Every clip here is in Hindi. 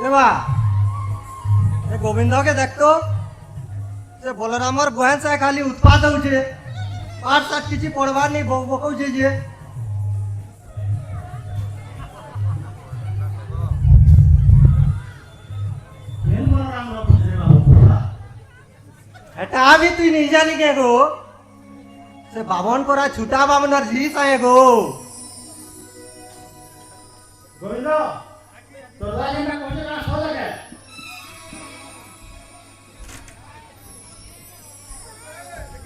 এবা এ গোবিন্দকে দেখতো সে বলরামর বহেন সে খালি উৎপাত হচ্ছে পাঠ সাঠ কিছু পড়বার নেই বক বকছে যে এটা আমি তুই नहीं जानी के गो से बावन कोरा छूटा बामनर रीस आए गो गोविंद तो राजी में कौन सा सो लगे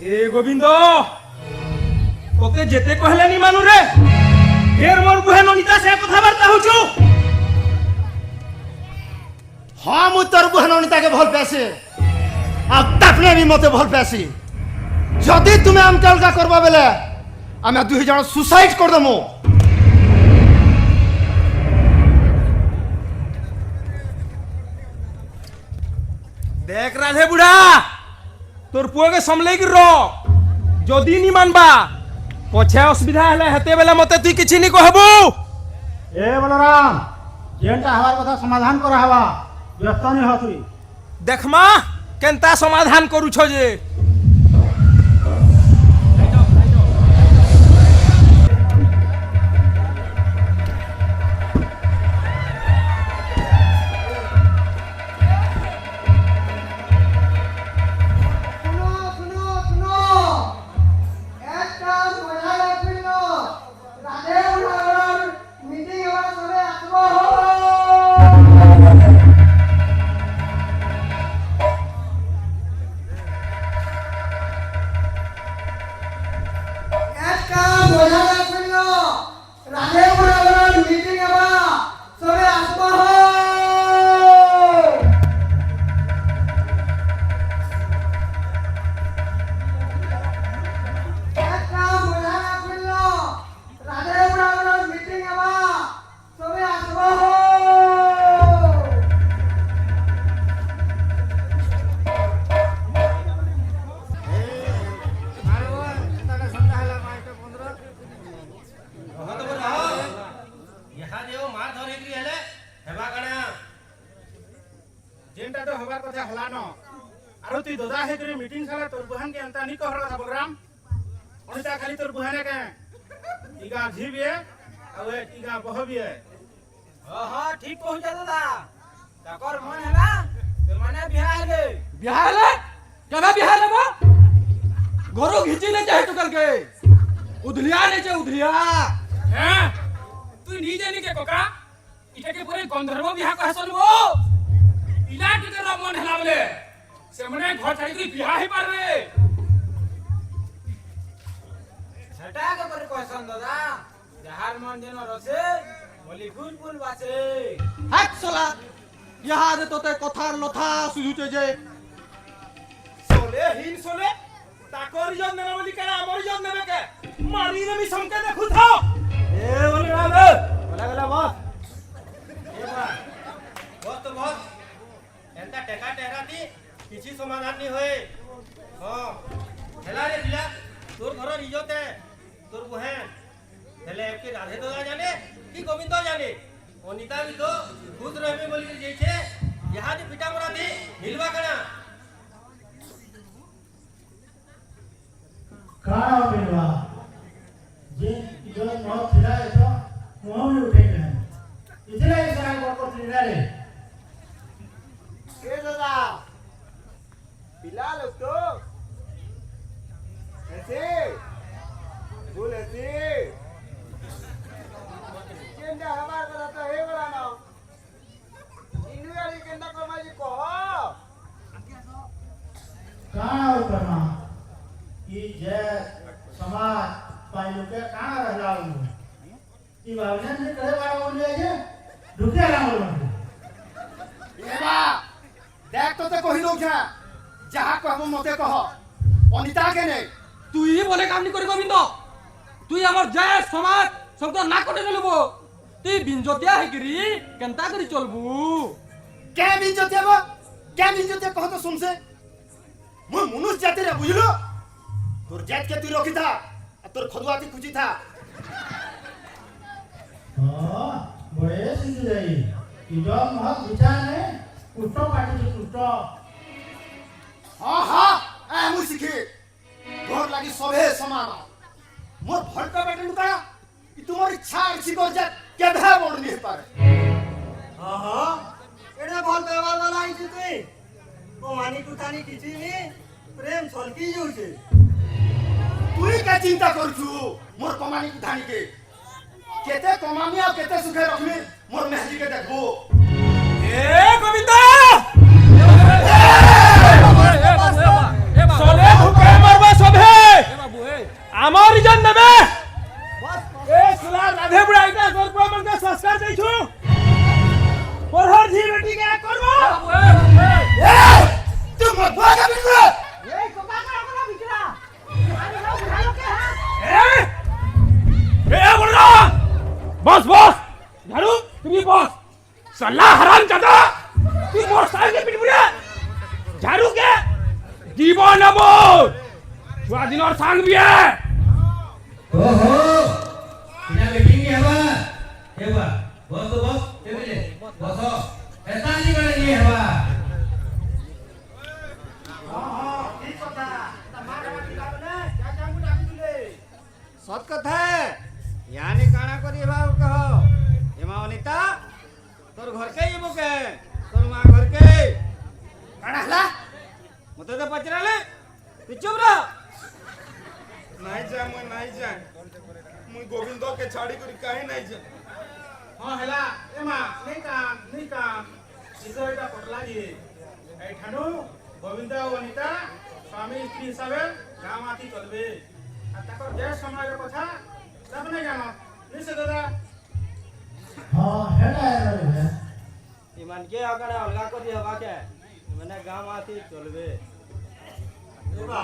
ए गोविंद তোকে যেতে কহলে নি মানু রে ফের মোর বুহে ননিতা সে কথাবার্তা হউছু हाँ मु तोर बुहननिता के भल पैसे अब तपने भी मते भल पैसी जदि तुम्हें हमके अलगा करबा बेले आमे दुई जण सुसाइड कर दमु দেখ রাধে বুড়া তোর পুয়াকে সমলেই র যদি নি মানবা পছে অসুবিধা হলে হেতে বেলা মতে তুই কিছু নি কহবু ए बलराम जेंटा हमार कथा समाधान करा हवा व्यस्त नहीं हो तुई দেখমা কেনতা সমাধান করুছ যে सुनो सुनो सुनो एक काम मजा লাগলো রাধে উড়ার মিটিং হওয়ার সময় আসবো एक काम मजा লাগলো রাধে উড়ার মিটিং হওয়া সময় আসবো একটা মজা লাগলো রাধে উড়ার মিটিং হওয়া সবে আসবো जेंटा तो हमार कथा हला न आरो तुई ददा हे करे मीटिंग साला तोर बहन के अंता नहीं कहर कथा बलराम अनिता खाली तोर बहन के टीका झी भी है और टीका बह भी है हाँ ठीक पहुंचा दादा ताकर मन है ना तो माने बिहार हेले বিয়া হলে কেবা বিয়া হলে ঘরো ঘিচি নে চাহে তো কালকে উধলিয়া নে চে উধলিয়া हैं तू नीचे नी के कोका इटा के पूरे गंधर्व बिहार कह सनबो इला के तेरा मन हला बोले से मने घर छाड़ी के बिहार ही पार रे छटा के पर कहसन दादा जहार मन देनो रसे बोली फूल फूल बासे হাত চলা ইহা দে তোতে কথার লথা সুজুতে যে सोले हिन सोले ताकोर जन नेना बोली केना हमर जन नेबे के मारी ने मी संके देखु था এ বলে রাম गला गला बस बहुत तो बहुत एंता टेका टेका दी किसी समाधान नहीं होए हां हेला रे दिला तोर घर इज्जत है तोर बहन हेले के राधे तो जाने कि गोविंद जाने अनिता भी तो खुद रहबे बोली के जैसे यहां दे पिटा मरा दे मिलवा कना काना मिलवा जे जो न थिला है तो मुंह में उठे के इतने सारा को थिला रे के दादा पिला लो तो ऐसे बोल ऐसे केंदा हमार करा तो हे वाला ना इनु वाली केंदा कमाई को काना करना ई जे समाज पाइलो के काना रहला ई भावना ने करे वाला बोलिए जे ढुके ना बोलो एबा देख तो ते कहिलो क्या जहा कहबो मते कह अनिता के ने তুই বলে কাম নি করি গোবিন্দ তুই আমার জয় সমাজ শব্দ না করে নেলব তুই বিঞ্জতিয়া হেগিরি কেনতা করি চলবু के बिंजते बा के बिंजते कह तो सुन से मु मनुष्य जाति रे बुझलो तोर जात के तू रखी था और तोर खदुआती कुची था हां बड़े सिंह जाई ইজন মত বিচানে কুষ্ট পাটি কুষ্ট আহা আমি শিখি ঘর লাগি সবে সমান মোর ভলকা বেটে লুকা ই তোমার ইচ্ছা আছে কর যা কেভে বড় নি পারে আহা এটা ভাল ব্যবহার वाला আইছি তুই কমানি কুতানি কিছু নি প্রেম সলকি যাচ্ছে তুই কে চিন্তা করছু মোর কমানি ধানি কে কেতে কমামি আর কেতে সুখে রখমি মোর মেহদি কে দেখবো এ গোবিন্দা চলে ভুকে মারবা সবে আমার ইজন নেবে এ সুলা রাধে বুড়া এটা তোর পুয়া মনকে সংস্কার দেইছু পরহর ঝি বেটি কে করব তুই মোর বুয়া কে বিকরা এ বলরা বস বস ঝাড়ু তুমি বস सल्ला हराम जादा तू मोटरसाइकिल के पीठ बुढ़िया झाड़ू के जीवन अमोल छुआ दिन और सांग भी है ओहो इना मीटिंग है बा बस तो बस ये मिले बस ऐसा नहीं करेंगे है बा সৎ কথা ইয়ানি কাଣା করি এবার কহ এমা অনিতা তোর ঘর কে ইবো কে তোর মা ঘর কে কানা হলা মতে তো পচরালে তুই চুপ রহ নাই যা মুই গোবিন্দ কে ছাড়ি করি কাহে নাই যা হ্যাঁ হেলা এমা নেই কাম ইজো এটা পটলা দিয়ে এই ঠানু গোবিন্দ ও অনিতা স্বামী স্ত্রী হিসাবে গাঁ মাতি চলবে আর তাকর যে সময়ের কথা সব নাই জানো নিছে দাদা ইমান কে আকারে অলগা করি হবা কে মানে গাঁ মাতি চলবে এবা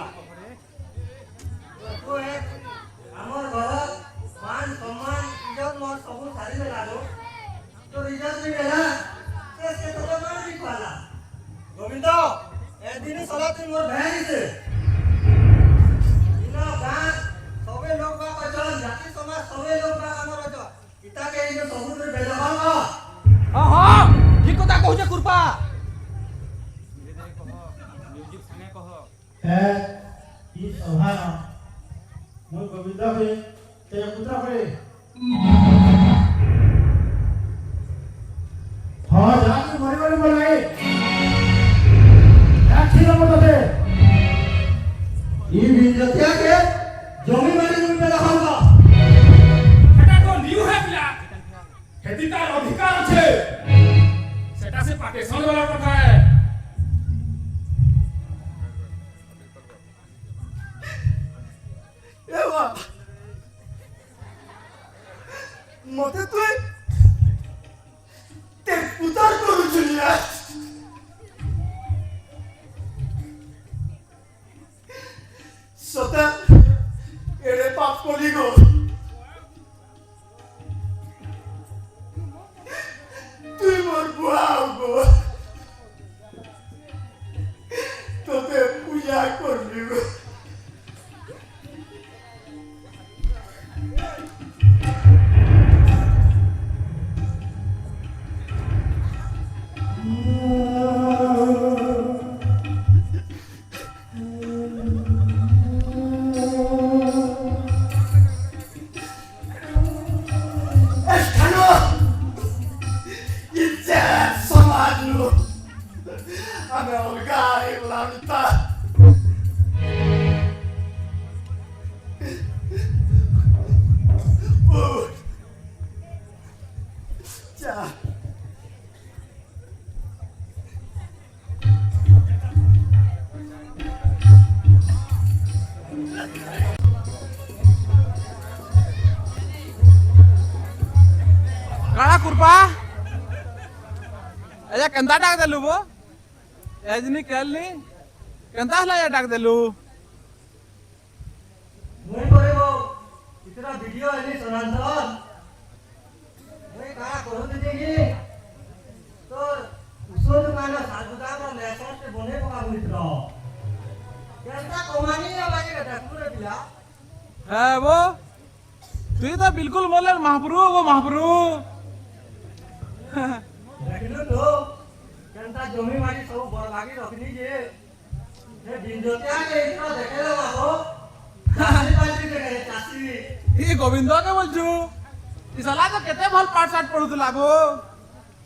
তো এক আমার ঘর মান সম্মান ইজ্জত মোর সবু সারি দেলালো তো ইজ্জত নি গেলা সে তো মার দি পালা গোবিন্দ এদিন সলা তুই মোর ভেড়িছে ইনা গাঁ সবে লোক বা কচল জাতি সমাজ সবে লোক বা আমার অজ ইতাকে এই যে সবুদের বেদভাব हाँ हाँ ठीक কথা কହୁছে কুরপা ই সভা মই গোবিন্দ কে তে পুত্র করে হ্যাঁ জানি মরে মরে বলাই একই নম্বর দে ই বিজতিয়া কে জমি মারি জমি পেলা হবা এটা তো নিউ है पिला खेती तार अधिकार আছে সেটা সে পাকিস্তান वाला কথা है এবা মতে তুই তে পুতার করুছিলি সতা এড়ে পাপ করি গো তুই মোর বুয়া গো তোতে পূজা করবি গো আমি অলগা ইলান্তা যা কাড়া কুরপা এজা কেনতা ডাক দেলু বো এজনি কেলনি কেনতা হলা এ ডাক দেলু মই করিব ইতনা ভিডিও আনি সনাতন মই কারা করু দেখি তোর উসোদ মানে সাধুতা আমার লেসনতে বনে পকা বুঝল কেনতা কমানি না লাগে কথা পুরো দিলা হ্যাঁ বো তুই তো বিলকুল বললেন মহাপ্রভু গো মহাপ্রভু हो केनता जमी माटी सब बरबागी रखनी जे हे जिंजोतिया के इतना देखे लो बाबू चासी पासी के चासी ई गोविंद के बोलछु ई साला तो केते भल पाठ साठ पढुतला गो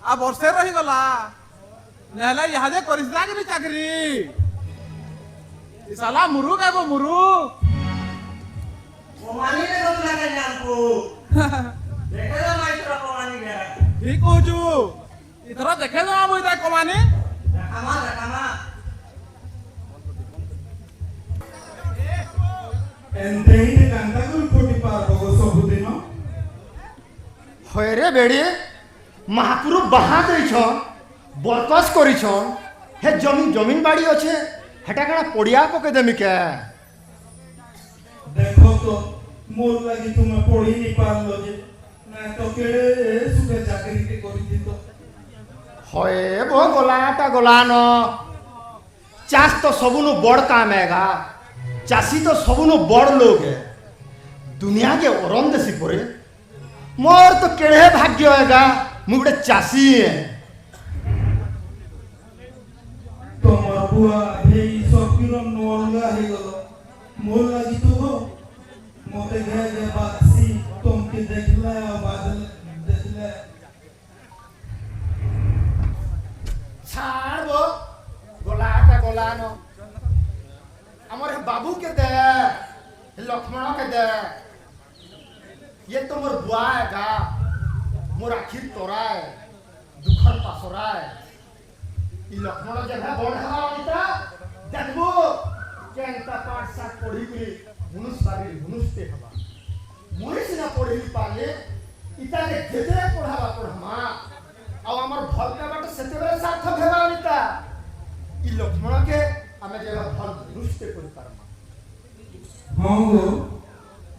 आ वर्षे रही गला नेला यहादे करिसला के चाकरी ई साला मुरु के गो मुरु कोमानी के सब लगे जानको देखे लो माइत्र कोमानी के ठीक कहछु इथरा देखे ना मोइता कमानी देखामा एंतेही कांता को कोटी पार हो सबुदिन হয়রে বেড়ে মহাপুরু বাহা দেইছ বরকস করিছ হে জমিন বাড়ি আছে হেটা কানা পড়িয়া পকে দেমি কে देखो तो मोर लगी तुम्हें पढ़ी नहीं पारलो जे ना तो केड़े सुखे चाकरी के करी दी तो হয় বো গোলাটা গোলান চাষ তো সবুনু বড় কাম হেগা চাষি তো সবুনু বড় লোক হে দুনিয়া के ओरम देसी परे मोर तो केड़े भाग्य हेगा मु गोटे चाषी है तोमर बुआ हे सब किरो नोलगा हे गलो मोर लगी तो हो मोते घे बासी तुम के देखला बादल देखला ছাড় গো গোলাটা গোলান আমার বাবু के दे लक्ष्मण के दे ये तो मोर बुआ है गा मोर आखिर तोरा है दुखर पासरा है ई लक्ष्मण जगह बड़ हवा अनिता देखबो केनता पाठ साथ पढ़ी के मनुष्य बारी मनुष्य हवा मनुष्य ना पढ़ी पाले इता के जेते पढ़ावा पढ़मा ଆଉ ଆମର ଭଲ କାମଟା ସେତେବେଳେ ସାର୍ଥକ ହେବା ଅନିତା ଇ ଲକ୍ଷ୍ମଣକେ ଆମେ ଯେବେ ଭଲ ଦୃଷ୍ଟି କରିପାରମା हां गो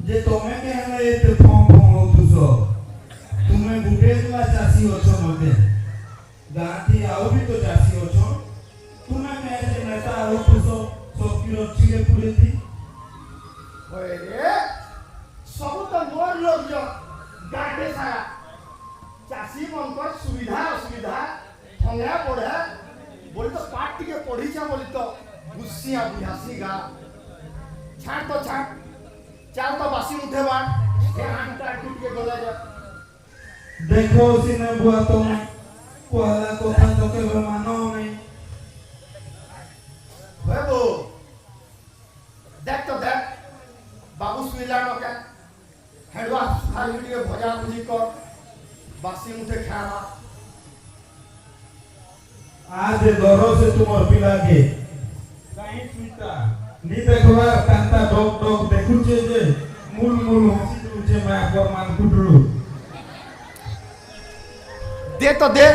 जे तोमे के हला एते फों फों तुसो तुमे बुटेला चासी अछो मते गाती आउ भी तो चासी अछो तुमे के जे नेता आउ तुसो सब किरो छिले पुरे दी होय रे सब तो मोर लोग जो गाटे सारा चासी मनकर सुविधा असुविधा ठंगा पड़े बोली तो पाठ टिके पढ़ी छा बोली तो गुस्सिया बुझासी गा छाड़ तो छाड़ चार तो बासी उठेबा हे आंटा टूट के गला जा देखो सिने बुआ तुम कोला कोथा तो के मानो नहीं होय बो देख तो देख बाबू सुइला न के हेडवा खाली टिके भजा भुजी कर बासी उठे खावा आज दरो से तुमर पिला के काहे सुइता नी देखवा कांता डोक डोक देखुचे जे मूल मूल हंसी तुचे मा पर मान कुटरू दे तो दे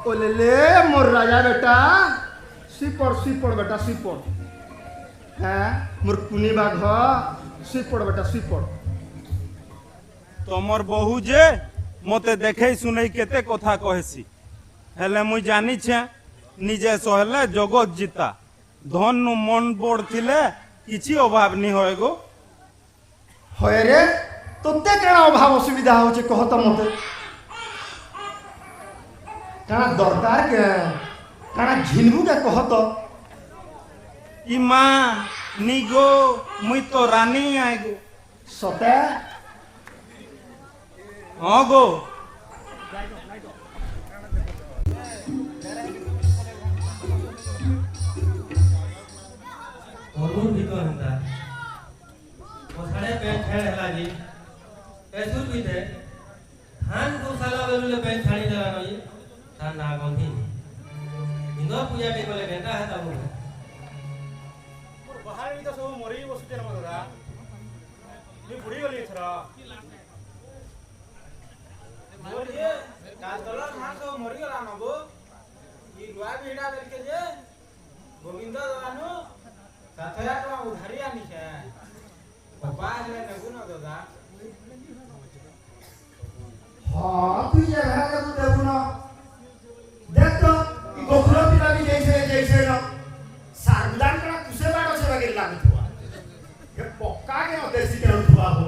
ओले ले मोर राजा बेटा सिपड़ बेटा सिपड़ हैं मोर कुनी बाघ सिपड़ बेटा सिपड़ तमर बहु जे मते देखै सुनै केते कथा कहसी हेले मुई जानि छे निजे सहले जगत जीता धन नु मन बोड़ थिले किछि अभाव नि होय गो होय रे तोते केना अभाव असुविधा होचे कहत मते काना दरकार के काना झिनबू के कहत इमा निगो मुई तो रानी आय गो सते हां गो और भीतर हंदा ओसाड़े पेन छेड़ हला जी ऐसुर भी थे धान को साला बेलुले पेन छाड़ी देला नई ता ना गंधी इंदो पूजा के बोले बेटा है तब मोर बाहर नी तो सब मरी बसुते न मगरा नी बुढ़ी गली थरा मोर ये कादला धान सब मरी गला न गो ई रुआ बिडा देल के जे गोविंद दानु 7000 टका उधारी आनी छे पप्पा ले नगु न दादा हां तू ये घर के तू देखु ना देख तो ई गोखलो पिला भी जैसे न सारदान करा कुसे बाड़ से लगे लागत हुआ ये देसी के रुतबा हो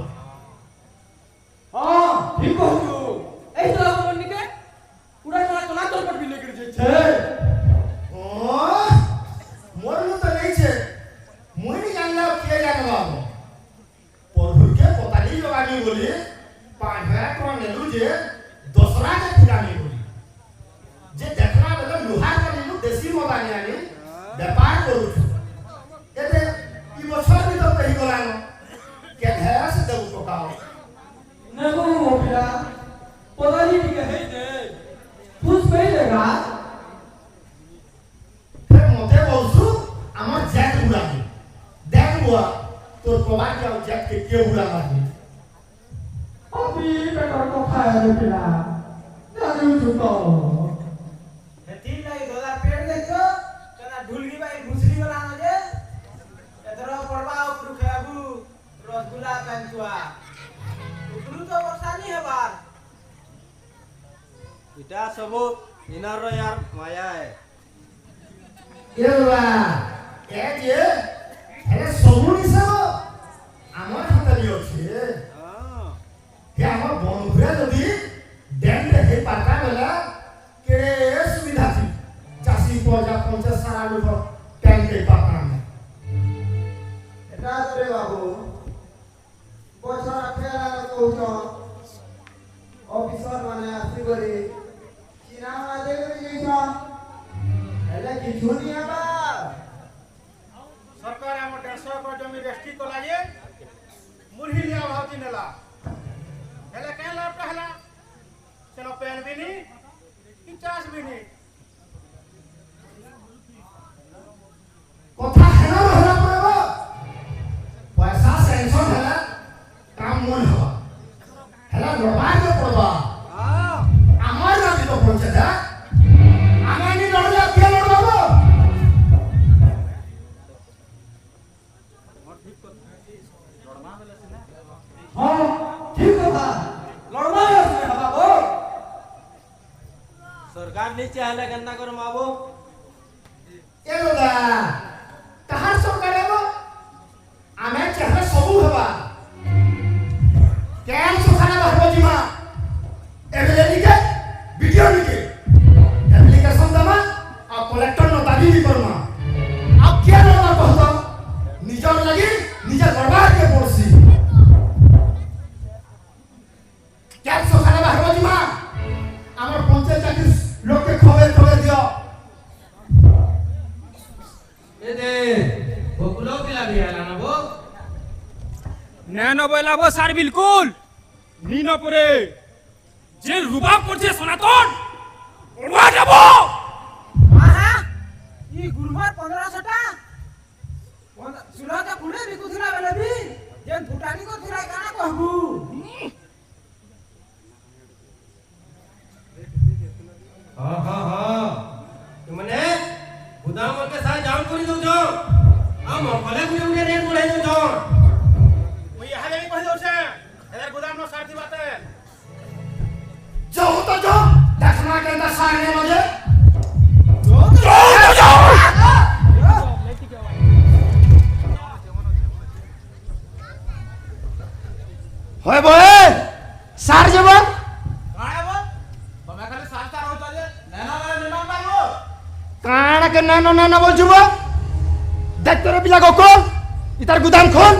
हां ठीक कहू ए तो अपन के पूरा चला तोर पर भी लेकर छे ओ मोर तो नहीं छे मुई नहीं जानला के जानबा पढ़ु के पताली लगानी बोली 5,000 टका नेलु जे दोसरा के पुरानी बोली जे देखना बेले लोहा के नेलु देसी मोबाइल आनी व्यापार करू एते ई बछर भी तो कही गलानो के घास देबु टका नेबो मोबिला पताली के है दे खुश पे देगा फिर मते बोलसु हमर जैक उड़ानी देख बुआ तोर पवा के जैक के उड़ानी अभी बेटा को खाया रे पिला दादू जुतो हेती नहीं दोला पेड़ देखो तना ढुलगी बाई घुसरी वाला न जे एतरो पड़वा उपरु खाबू रसगुल्ला कांचुआ उपरु तो वर्षानी हेबार इटा सबो इनार रो यार माया है एवा ए जे अरे सबुनी सब हमर हातली अछि हे हमर बंधुरे जदी डैम रे हे पाटा बेला केड़े सुविधा थी चासी पजा पहुंचे सारा लोग टैंक के पाटा में एटा रे बाबू बछर खेला कहउछ ऑफिसर माने आसी गरी चिना माजे गरी जइछ हेले किछु नि आबा सरकार हम 150 एकड़ जमीन रेस्ट्री कला जे मुरही लिया भावती नेला हेले के लाभ कहला चलो पेन भी नहीं 50 भी नहीं কথা হেনা হলা পড়ব পয়সা সেন্সর হেলা কাম মন হবা হেলা লড়াই কে পড়বা আমার রাজি তো পৌঁছে দা আমি নি লড়লে কে লড়ব हां ठीक कथा लड़ना है उसने बाबू सरकार नीचे हले गन्ना कर माबो ए लोगा कहां सरकार है वो आमे चेहरा सबू हवा केन सुखाना बाबू जी मां एबले निके वीडियो निके एप्लीकेशन दमा आ कलेक्टर न दाबी भी करमा अब के लड़ना कहतो निजर लगी निजर बर्बाद के पड़सी क्या सुखाना बाबू जी मां हमर पंचायत चाकरी लोग के खबर दियो ए दे बकुलो पिला भी आला ना वो নেন বইলাবো স্যার বিলকুল নি না পরে যে রুবাব করছে সনাতন ওড়া যাব आहा ई गुरुवार 1500 टा सुला का पुणे बिकुथिला बेले भी जेन भूटानी को थिला काना कहबू हां हां हां तुमने गोदाम के साथ जाम करी दो जो हम कले गुने रेट बढ़ाई दो जो वो यहाँ नहीं कह दो से इधर गोदाम नो सारथी बात है जो देखना के अंदर सारने मुझे होय बोए सार जब काहे वो તમે ખાલી સારતા રહો ચાલે નાના વાળા નિમાન મારવો काना के नानो नाना बोल जुबो देख तेरे पिला को खोल इधर गोदाम खोल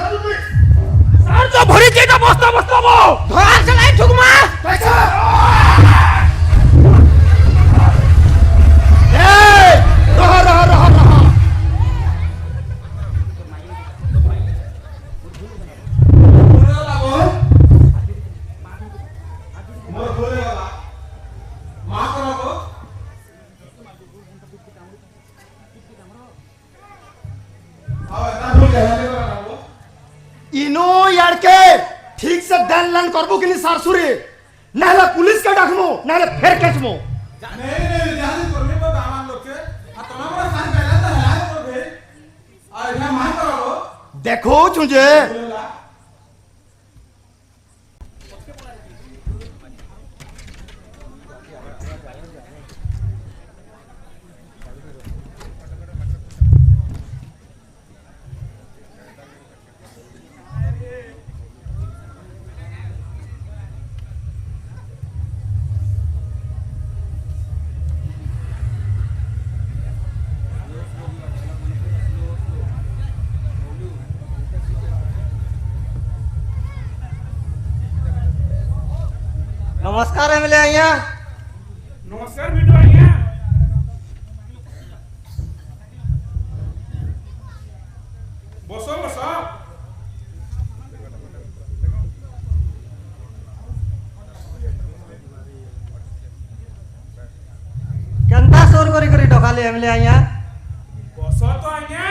सर तो भरी के ना बस्ता बस्ता वो धोआ चलाई ठुकमा पैसा रह इनो यार के ठीक से दान लान करबो कि नहीं सारसुरी नाले पुलिस के डाकमो नाले फेर केचमो नहीं ध्यान करने पर आमान लोग के आ तोना बड़ा सार कहला त है को बे आ इना मान करो देखो तुझे नमस्कार एमएलए आइया नमस्कार वीडियो आइया बसो बसो केनता सोर करी करी डकाले एमएलए आइया बसो तो आइया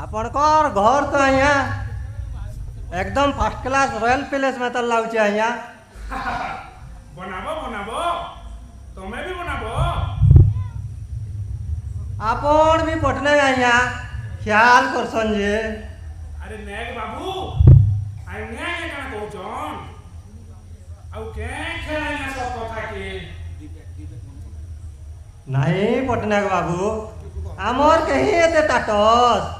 आपणकर घर तो आइया एकदम फर्स्ट क्लास रॉयल पैलेस में तो लाउचे आइया बनाबो बनाबो तुम्हें भी बनाबो आपण भी पटने आइया ख्याल करसन जे अरे नेक बाबू आइया ये काना कहउछन आउ के खेलाइना सब कथा के नहीं पटनायक बाबू आमर कहीं एते टाटस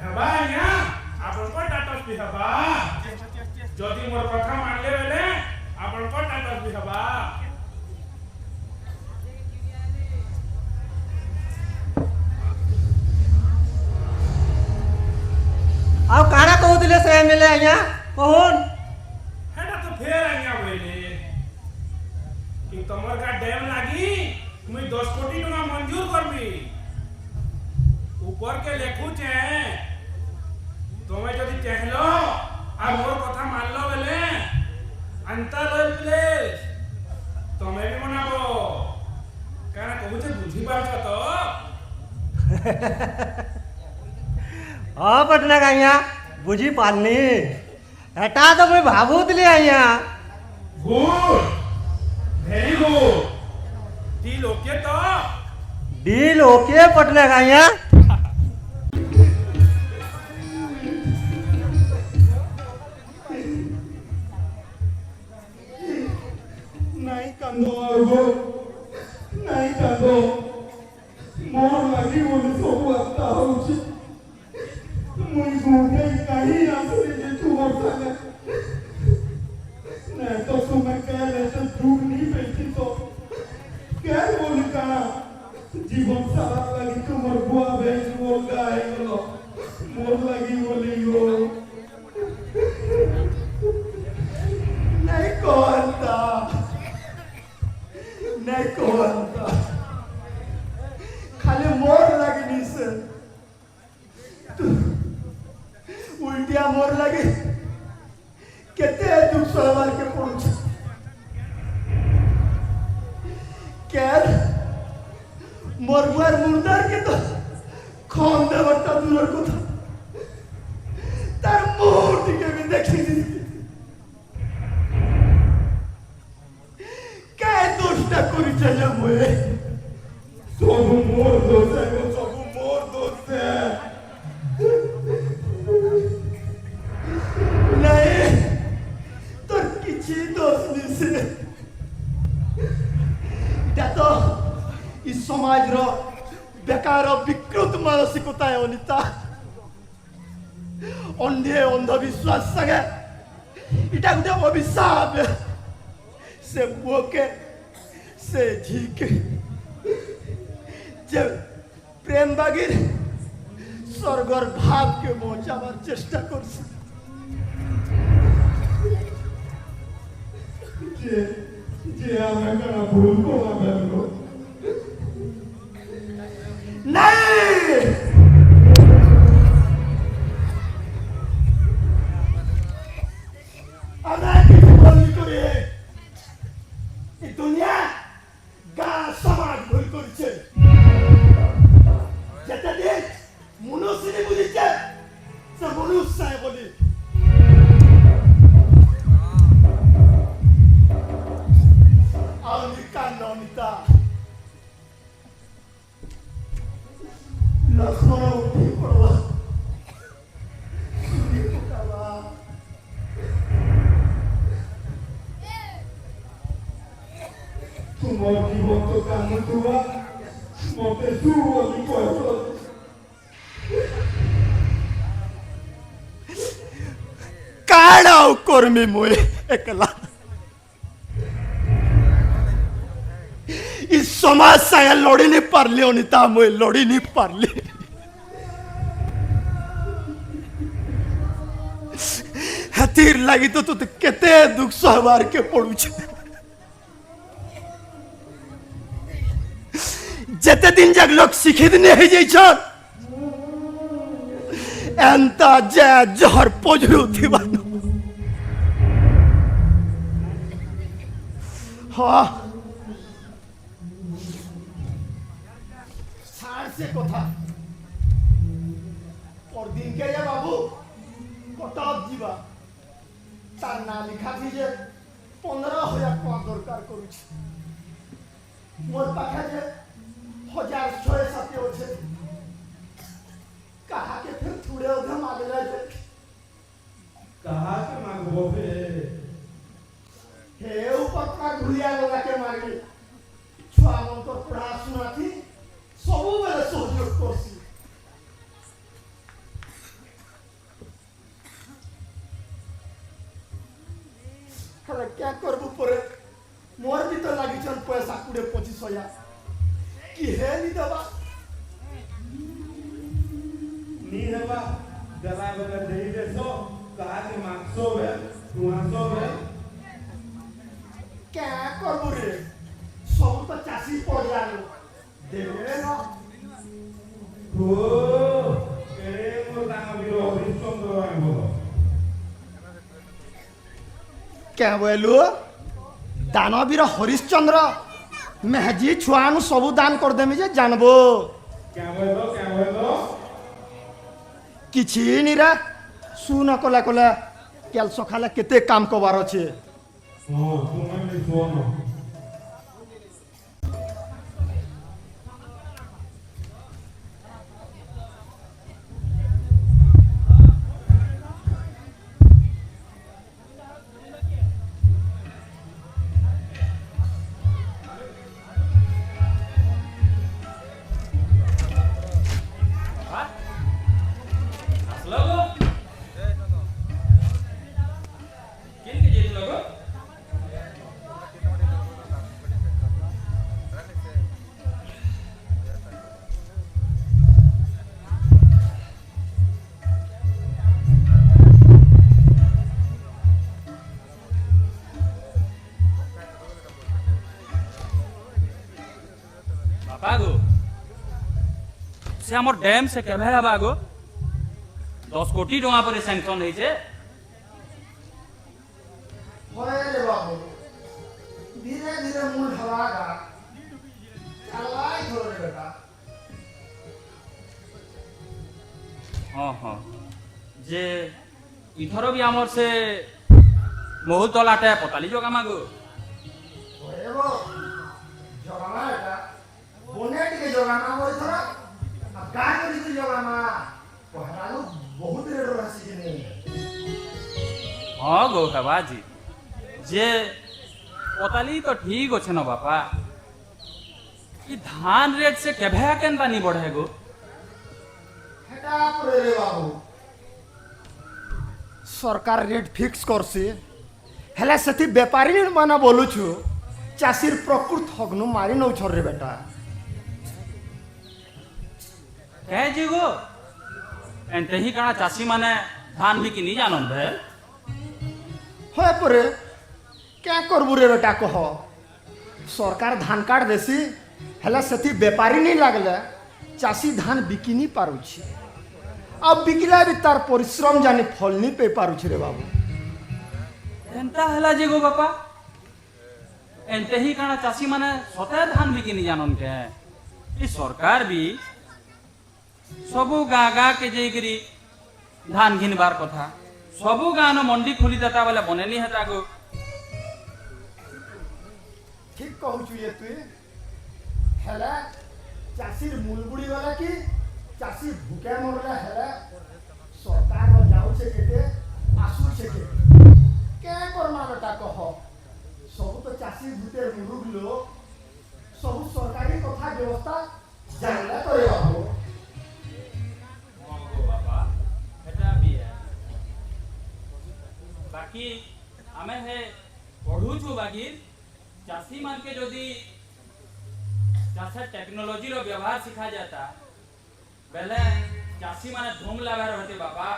हेबा आइया आपन को टाटस भी हेबा जदि मोर कथा मानले बेले आपन को टाटस भी हेबा आउ काना कहउतिले से एमएलए आइया कहून हेडा तो फेर आइया बोले कि तमर का डैम लागी मुई 10 कोटी टका मंजूर करबी ऊपर के लेखु छे तुम्हें जदि चाहलो आ मोर कथा मानलो बेले अंतर रॉयल प्लेस तुम्हें भी मनाबो काना कहू छे बुझी पारछ तो हाँ पटनायक आइया बुझी पालनी एटा तो मैं भाबुतली आइया good very good deal okay तो डील ओके पटनायक आइया नहीं कंदो आगो नहीं कंदो मोर लगी बोले सब आता होची मुई गुंडे कहीं आसरे जे तू वर्षा नहीं तो सुमन कह ले तो धूप नहीं बैठी तो क्या बोली काना जीवन सारा लगी तो मोर बुआ बेच बोल गाय गलो मोर लगी बोली गो नहीं कहता नहीं कहता खाली मोर लगनी से तू उल्टिया मोर लगी केते दुख सहवार के पहुंच कैद मोर बुआर मुर्दार के तो खान देवटा दूर को था तार मुंह टिके भी देखी दी काय दोषटा करी चले मुए सब मोर दोष है वो सब मोर दोष है नहीं तो किसी दोष नहीं से इटा तो इस समाज रो बेकार विकृत मानसिकता है अनिता अंधे अंधविश्वास संगे इटा गुटे अभिशाप से बोके से झीक जब प्रेम बागिर स्वर्गर भाव के पहुंचाবার চেষ্টা করছে যে যে আমরা কেন ভুল করলাম नहीं আমরা কিছু বলি করে এই দুনিয়া গা সমাজ ভুল করছে যেটা দিয়ে মনুষ্যরে বুঝেছে সে মনুষ্য বলি ତୁମ ଜୀବନ ତ କାନ୍ଦୁଥିବା ମତେ ତୁ ବୋଲି କହିବ କାଣ ଆଉ କରମି ମୁଇଁ ଏକଲା ଇ ସମାଜ ସାଙ୍ଗେ ଲଢି ନି ପାରଲି ଅନିତା ମୁଇଁ ଲଢି ନି ପାରଲି ହାତୀର ଲାଗି ତ ତୋତେ କେତେ ଦୁଃଖ ସହବାର କେ ପଡୁଛେ ଯେତେ ଦିନ ଯାକ ଲୋକ ଶିଖି ଦିନେ ହେଇଯାଇଛନ୍ ଏନ୍ତା ଯେ ଜହର ପଜରୁ ଥିବା ହଁ ছাড় সে কথা পরদিন কে রে বাবু কটক ଯିବା তার না লিখা যে 15,000 টাকা দরকার করুছি মোর পাখে যে 1,600 আছে कहा के फिर थोड़े उधर मांग ले कहा के मांगबो बे हे ऊपर का घुलिया लगा के मांगी छुआ मन को पढ़ा सुना थी सब बेले सहयोग करसी हला क्या करबू परे मोर भी तो लागी छन पैसा 20-25,000 कि हे नी दबा नी हेबा गला बेले देई देसो कहा के मांगसो बे तुआसो बे क्या करबू रे सब तो चासी पड़ जालो देवे न ओ केरे मो तांग बिरो हरिश्चंद्र आइबो क्या बोलू दानवीर हरिश्चंद्र मेहजी छुआनु सबु दान कर देमी जे जानबो क्या बोलो किछि निरा सुन कला कला केल सखाले केते काम कबार अछि हां तुमे नि सुनो बागो से हमर डैम से केभे हबा गो 10 कोटी टका पर सैंक्शन होई छे होए रे बाबू धीरे धीरे मूल हवागा चलाई थोड़े बेटा हां हां जे इथरो भी हमर से बहुत तलाटे पताली जोगा मागो होए वो जगाना बेटा बोनेट के जगाना वो थोड़ा अब गाय के लिए जगाना पहरालू बहुत रेड रहसी के नहीं हां गो बाजी जे पताली तो ठीक अछि न बापा ई धान रेट से केभे केनता नहीं बढ़े गो हेटा परे रे बाबू सरकार रेट फिक्स करसी हेले सेति व्यापारी माना बोलुछु चासीर प्रकृत हगनु मारी नौ छोड़ रे बेटा कहे जी गो एंते ही काना चासी माने धान भी किनी जानन भे होए परे क्या करबू रे बेटा कह सरकार धान काट देसी हेले सेति व्यापारी नहीं लागले चासी धान बिकी नहीं पारुछि अब बिकला भी तार परिश्रम जानी फल नहीं पे पारुछि रे बाबू एंता हला जी गो बापा एंते ही काना चासी माने सते धान भी किनी जानन के ई सरकार भी सबु गागा के जेगिरी धान घिनबार कथा सबु गान मंडी खोली देता वाला बनेनी हेता गो ठीक कहूछु ये तू हेला चासीर मूलबुड़ी वाला की चासी भूखे मरला हेला सरकार रो जाउ छे केते आसु छे के करना बेटा कह सब तो चासी भूते मुरुग लो सब सरकारी कथा व्यवस्था जानला करे बाबू हाँ गो बापा हेटा भी है बाकी आमे हे पढ़ू छु बाकी चासी मान के जदी चासा टेक्नोलॉजी रो व्यवहार सिखा जाता बेले चासी माने धूम लागार होते बापा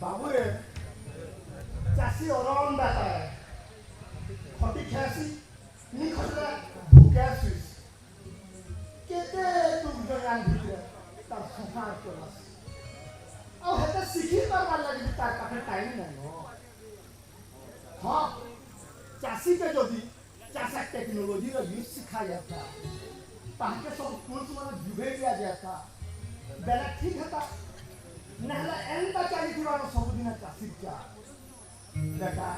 बाबू रे चासी अरम दाता है खटी खासी नी खटला भूखे सुइस केते तुम जगान भितर तार सफा करलास आ हेता सिखी करवा लगी तार पाखे टाइम नहीं हो हां चासी के जदी चासा टेक्नोलॉजी रो यूज सिखा जाता ताके सब कोर्स माने जुगे दिया जाता बेला ठीक है नहला एंता चाली दिवानो सबुदिन चासी चा बेटा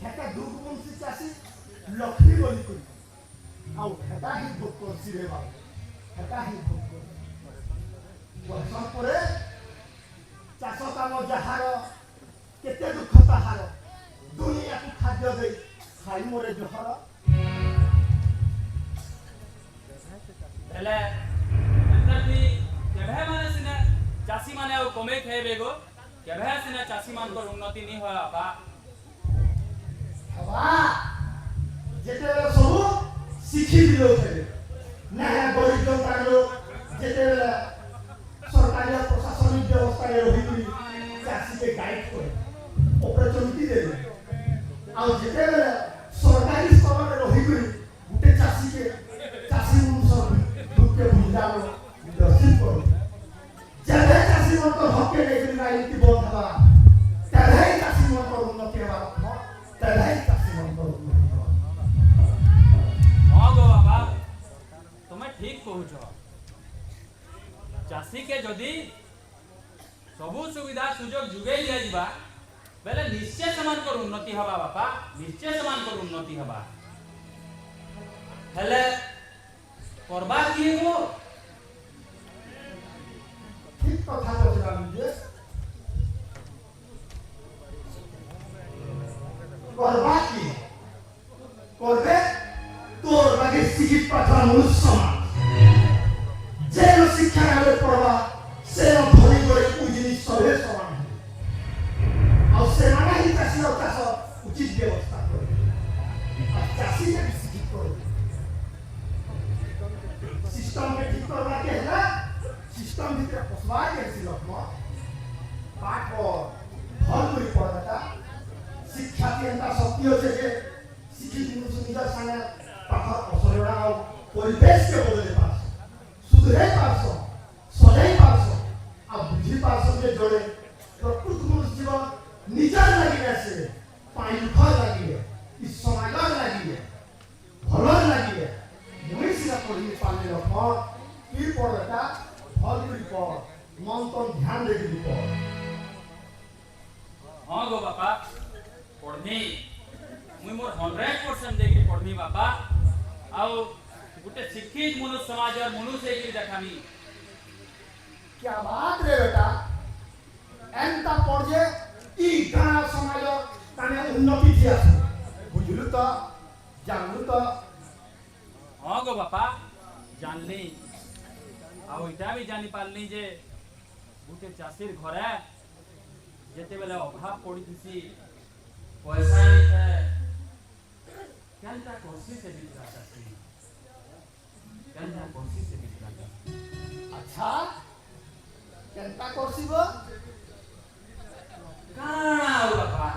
खेता दूध मुंसी चासी लक्ष्मी बोली कोई आउ खेता ही दुख करसी रे बाबू खेता ही दुख कर वर्षन परे चाष काम जहार केते दुख ताहार दुनिया को खाद्य दे खाई मोरे जहर बेले अंदर भी केभे माने सिने चासी माने ଆଉ କମେଇ ଖାଇବେ गो केभे सिने चासी मान को उन्नति नहीं होया बा हवा जेते सब शिक्षी दिलो थे ना गरीब जनता लोग जेते सरकारी प्रशासनिक व्यवस्था रे रही चासी के गाइड करे अपॉर्चुनिटी दे आ जेते सरकारी स्तर रे रही गुटे चासी सब दुख के बुझालो दर्शित करो जब चासी मन को हक के लेकिन राजनीति बंद हवा तब चासी मन को उन्नति हवा तब चासी मन को उन्नति हवा हां गो बाबा तुम ठीक कहू चासी के जदी सबु सुविधा सुजोग जुगे लिया जिबा बेले निश्चय समान कर उन्नति हवा बापा निश्चय समान कर उन्नति हवा हेले करबा की हो ठीक कथा बजला मुझे करबा की करबे तोर लगे शिक्षित पाठा मनुष्य समाज जे शिक्षा आले पढ़वा से भरी करे पूजनी सभे समान और से माना ही चासी और चाष उचित व्यवस्था करे और चासी के शिक्षित करे सिस्टम में ठीक करना के है सिस्टम भीतर पसवा के सिलक में पाठ पर भर पूरी पढ़ता शिक्षा के अंदर शक्ति होचे जे शिक्षित मनुष्य निजा संगे पाठ असरड़ा और परिवेश के बदले पास सुधरे पास सदै पास अब बुद्धि पास के जोड़े प्रकृत मनुष्य जीवन निजार लगी से पानी दुखर लगी है इस समाजर लगी है भलर लगी है मुई सिरा पढ़ी पाले रखो की पढ़ता फल पूरी पढ़ मन तो ध्यान दे दी पढ़ हां गो बापा पढ़नी मुई मोर 100% देखि पढ़नी बापा आउ गुटे शिक्षित मनुष्य समाज और मनुष्य के देखामी क्या बात रे बेटा एंता पढ़े ई गाना समाज ताने उन्नति दिया बुझलु तो जानलु तो हां गो बापा जानली आउ इटा भी जानि पालनी जे गुटे चासीर घरे जेते बेले अभाव पड़िथिसी पैसा नहीं है केनता कोशिश से बिकरा चासी केनता कोशिश से बिकरा अच्छा केनता करसिबो काना हो बापा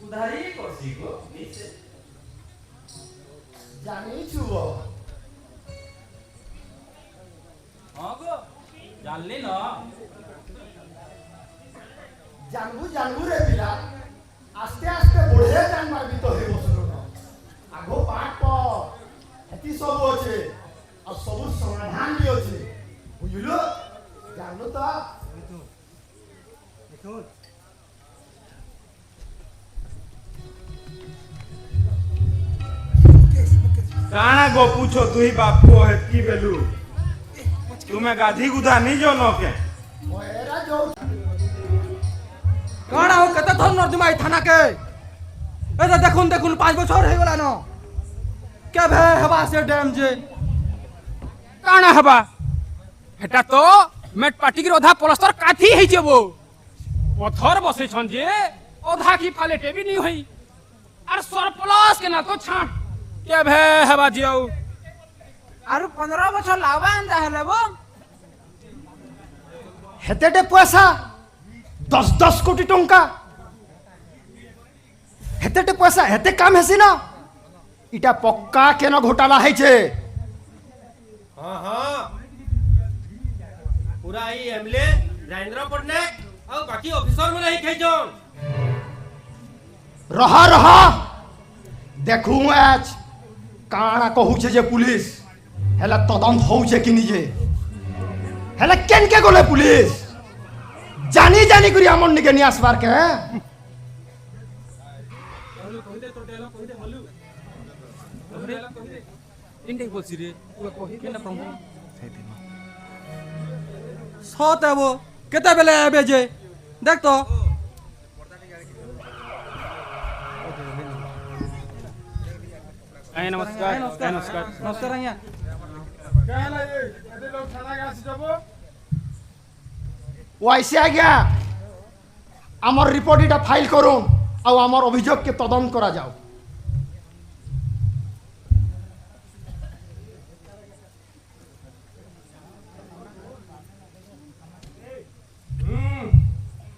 उधारी कोसी को नीचे जानी छुबो हां गो जानली न जानबू रे पिला आस्ते आस्ते बढ़े जान मारबी तो हे बसलो न आगो पाठ पर हेती सब होचे और सब समाधान भी होचे बुझलो जानलो तो देखो काना गो पूछो तू ही बाप को है की बेलू तुम्हें गाधी गुधा नहीं जो नो के मोएरा जो कौन हो कत थन नरदुमा थाना के এটা দেখুন দেখুন 5 বছর হয়ে গলা ন কেবে হেবা সে ড্যাম যে কাଣା হবা এটা তো মেট পাটিকির অধা পলস্তর কাঠি হই যাবো পথর বসেছন যে অধা কি ফালে টেবি নি হই আর সরপ্লস के ना तो छाट के भे हवा जियो আর 15 বছর লাভা আনতা হলে বো হেতেটে পয়সা 10 কোটি টঙ্কা হেতেটে পয়সা হেতে কাম হেসি না ইটা পক্কা কেন ঘোটালা হয়েছে हाँ हाँ पूरा ही एमएलए राजेंद्र पटनायक और बाकी ऑफिसर में नहीं खाई जोन रहा रहा देखू आज काଣା कहूचे जे पुलिस हेला तदंत होउचे कि निजे हेला केन के गले पुलिस जानी जानी करी हमन निके नि आसबार के ইনটাই বলছি রে কেনা প্রবলেম সত হব কেতে বেলে আবে যে দেখ তো आए नमस्कार নমস্কার নমস্কার নমস্কার আইয়া कहला ये एते लोग थाना के आसी जाबो ওয়াইসে আজ্ঞা আমার রিপোর্ট এটা ফাইল করুন আর আমার অভিযোগকে তদন্ত করা যাও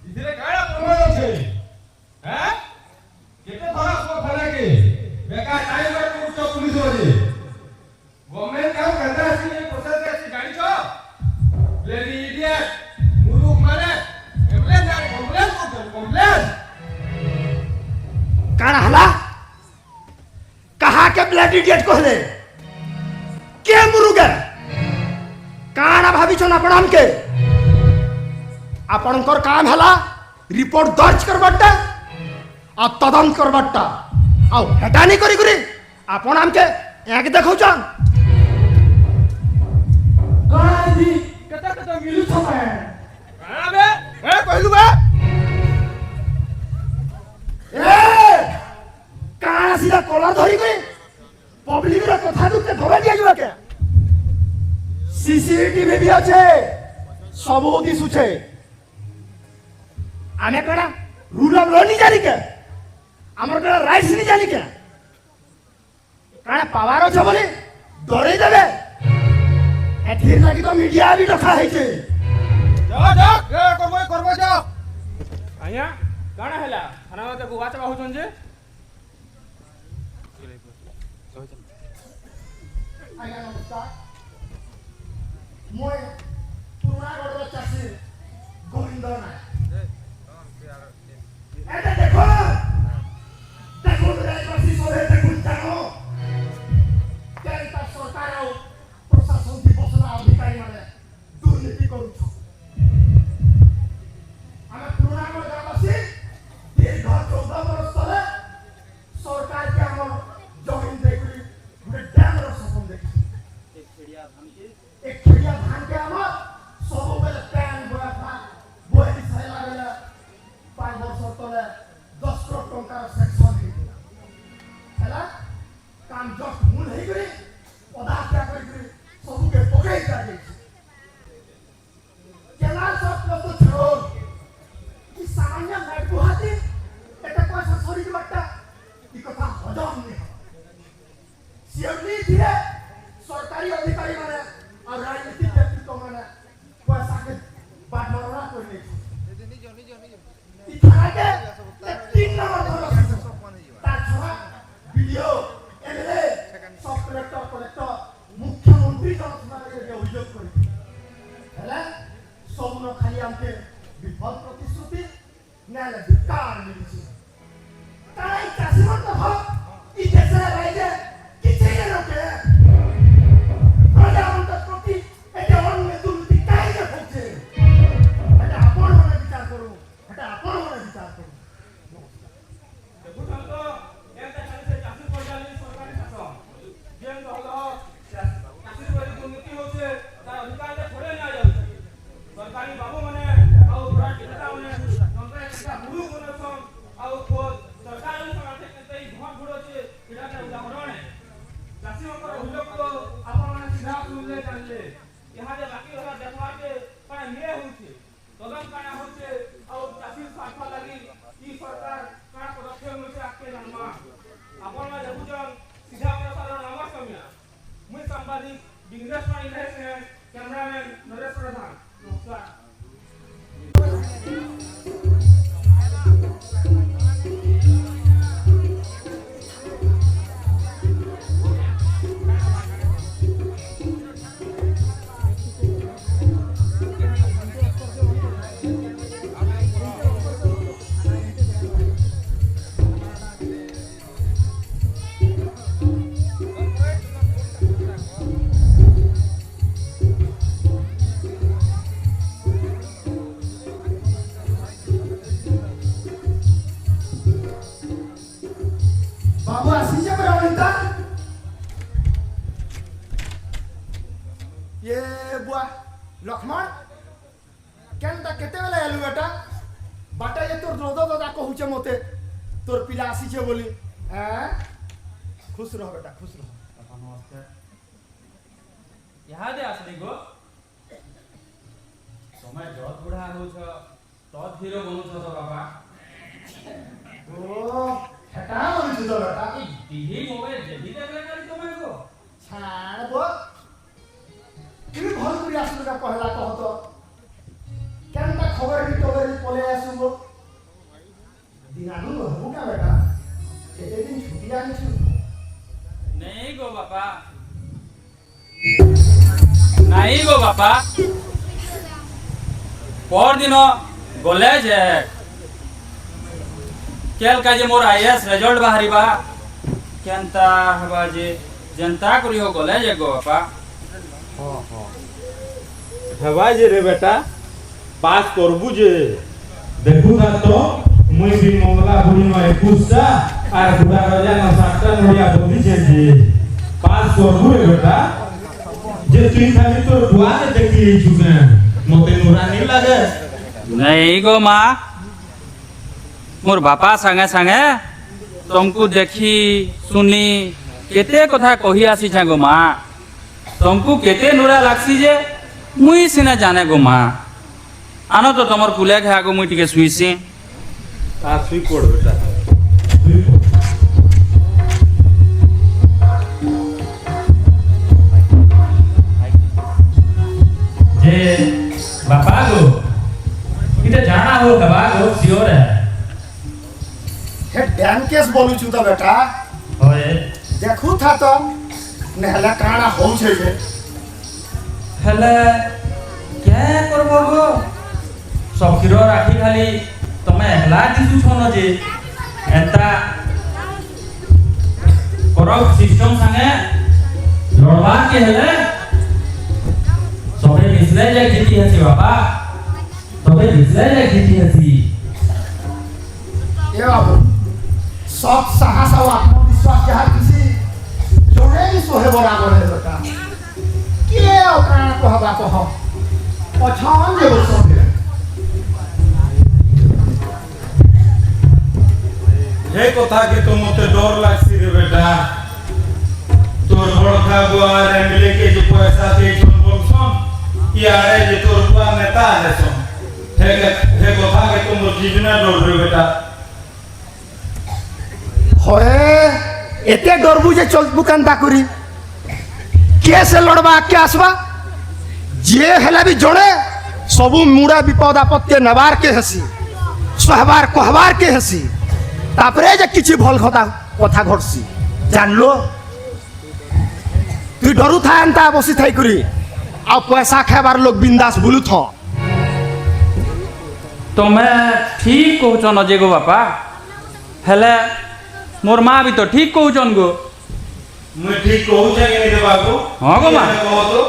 इधर काड़ा प्रमाण আছে হ্যাঁ কেতে ধরা সব থানাকে বেকার টাইম আর পুলিশ পুলিশ আছে গভর্নমেন্ট কাম করতে আছে এই প্রসেস আছে গাড়ি ছ ব্লেডি ইডিয়ট মুরুখ মানে এমপ্লয়েজ আর কমপ্লেন কমপ্লেন কাଣା হলা কাহা के ब्लड इडियट कहले के मुरुगे काଣା भाबिछन आपण हमके आपणकर काम हला रिपोर्ट दर्ज करबाटा आ तदंत करबाटा आ हेटा नहीं करी करी आपण हमके एक देखौछन গাড়ি কেতে কেতে মিলু ছমে কানা বে এ কইলু বে ए काଣା सीधा कलर धरी करी पब्लिक रा कथा दुते धरे दिया जुवा के सीसीटीवी भी আছে सबो दिसुछे आमे कड़ा रूल ऑफ लॉ नहीं जानी के हमर कड़ा राइट्स नहीं जानी के काଣା पावर আছে বলে ধরে দেবে এথির লাগি তো মিডিয়া भी रखा है छे যাও যাও এ করবো যাও আইয়া কানা হেলা থানা মতে বুয়া চাবা হছন যে আজ্ঞা নমস্কার মই পুরাগড় চাষী গোবিন্দ নায়ক এটা দেখো দেখুন রাজবাসী সবে দেখুন জানো কেনটা সরকার আর প্রশাসন দিবসনা অধিকারী মানে দুর্নীতি করুছ আমি পুরাগড় গ্রামবাসী দীর্ঘ 14 বরস তলে সরকারকে আমার জমিন দেখি গোটে ড্যামর স্বপ্ন দেখি एक खेड़िया धान के आमर सब बेले पैन बोया था बोए दिसाइला बेले 5 वर्ष तले 10 करोड़ टंकार सेक्शन दिला हैला काम जस्ट मूल हेई गरी पदा क्या करी सब के पकड़े जा गई केला सब तो छोड़ कि सामान्य नाइट गुहाती एटा पैसा सरी के बट्टा ई कथा हजम नहीं सियरली धीरे सरकारी अधिकारी माने और राजनीतिक व्यक्तित्व माने पैसा के बांटना कर ले ई थाना के 3 नंबर धरो तार छवा वीडियो एमएलए বুঝলে জানলে ইহাদে বাকি রহা দেখবা যে কানা নিয়ে হচ্ছে তদন কানা হচ্ছে আর চাষী স্বার্থ লাগি ই সরকার কানা পদক্ষেপ নিছে আজকে জানমা আপনারা দেখুছেন সিধা প্রসারণ আমার সমিয়া মুই সাংবাদিক বিঘ্নেশ ইন্টারন্যাশনাল ক্যামেরাম্যান নরেশ প্রধান নমস্কার। बाबू आसीचे बरं म्हणता ये बुआ लक्ष्मण केनता केते बेला आलु बेटा बाटा ये तोर दोदो दादा कहूचे मते तोर पिला आसीचे बोली हैं खुश रह बेटा खुश रह। बापा नमस्कार। इहादे आसली गो तुम्हें जत बुढ़ा होछ तत हीरो बनुछ तो बाबा ओ हेटा बोली तो बेटा दिही मोबाइल जेही देखले करी तुम्हें गो छाड़ बो कि भल करी आसु का पहला कह तो केनता खबर की टोगरी पले आसुबो दिनानु रहबो का बेटा केते दिन छुट्टी आनिछु नहीं गो बापा नहीं गो बापा पर दिन गले जे केल का जे मोर आईएएस रिजल्ट बाहरीबा केनता हबा जे जनता करियो गले जे गो बापा হেবা যে রে বেটা পাস করবু যে देखू ना तो मुई भी मंगला बुढ़ी में 21टा और बुढ़ा राजा ना 7टा नोडिया बोली छे जी पास करबू रे बेटा जे तुई खाली तोर बुआ ने देखी छुने मते नोरा नहीं लागे नहीं गो माँ मोर बापा संगे संगे तुमको देखी सुनी केते कथा कही आसी छे गो माँ तुमको केते नुरा लागसी जे मुई सिना जाने गो माँ आनो तो तमर कुले खा गो मुई टिके सुईसी তা সুই পড় বেটা जे बापा को इते जाना हो बाबा को सियोर है हे डैम केस बोलू छु तो बेटा होए देखू था तो नहला काना हो छे जे हेले क्या करबो गो सखीरो राखी खाली तमे एकला दिसु छन जे एंता करब सिस्टम संगे लड़वा के हेले सबे मिसले जाय खेती हसी बाबा सबे मिसले जाय खेती हसी ये बाबू सब साहस और आत्मविश्वास के हर किसी जोड़े भी सोहे बराबर है बेटा के ओकरा कहबा कह पछान जे सोहे হে কথা কি তো মতে ডর লাগছি রে বেটা তোর বড় খাবো আর এমএলএ কে যে পয়সা দিয়ে কোন বলছন ইয়ারে যে তোর বুয়া নেতা আছেন হে কথা কি তো মোর জীবনে ডর রে বেটা होए एते डरबू जे चल बुकानता करी के से लड़बा के आसबा जे हेला भी जोड़े सबु मुड़ा विपद आपद के नबार के हसी सहबार कहबार के हसी तापरे जे किछि भल कथा कथा घटसी जानलो तू डरू था एंता बसी थाई करी आ पैसा खाबार लोग बिंदास बुलू था तमे ठीक कहउछ न जे गो बापा हेले मोर माँ भी तो ठीक कहउछन गो মুই ঠিক কହୁছে কি রে বাবু हाँ गो माँ কহ তো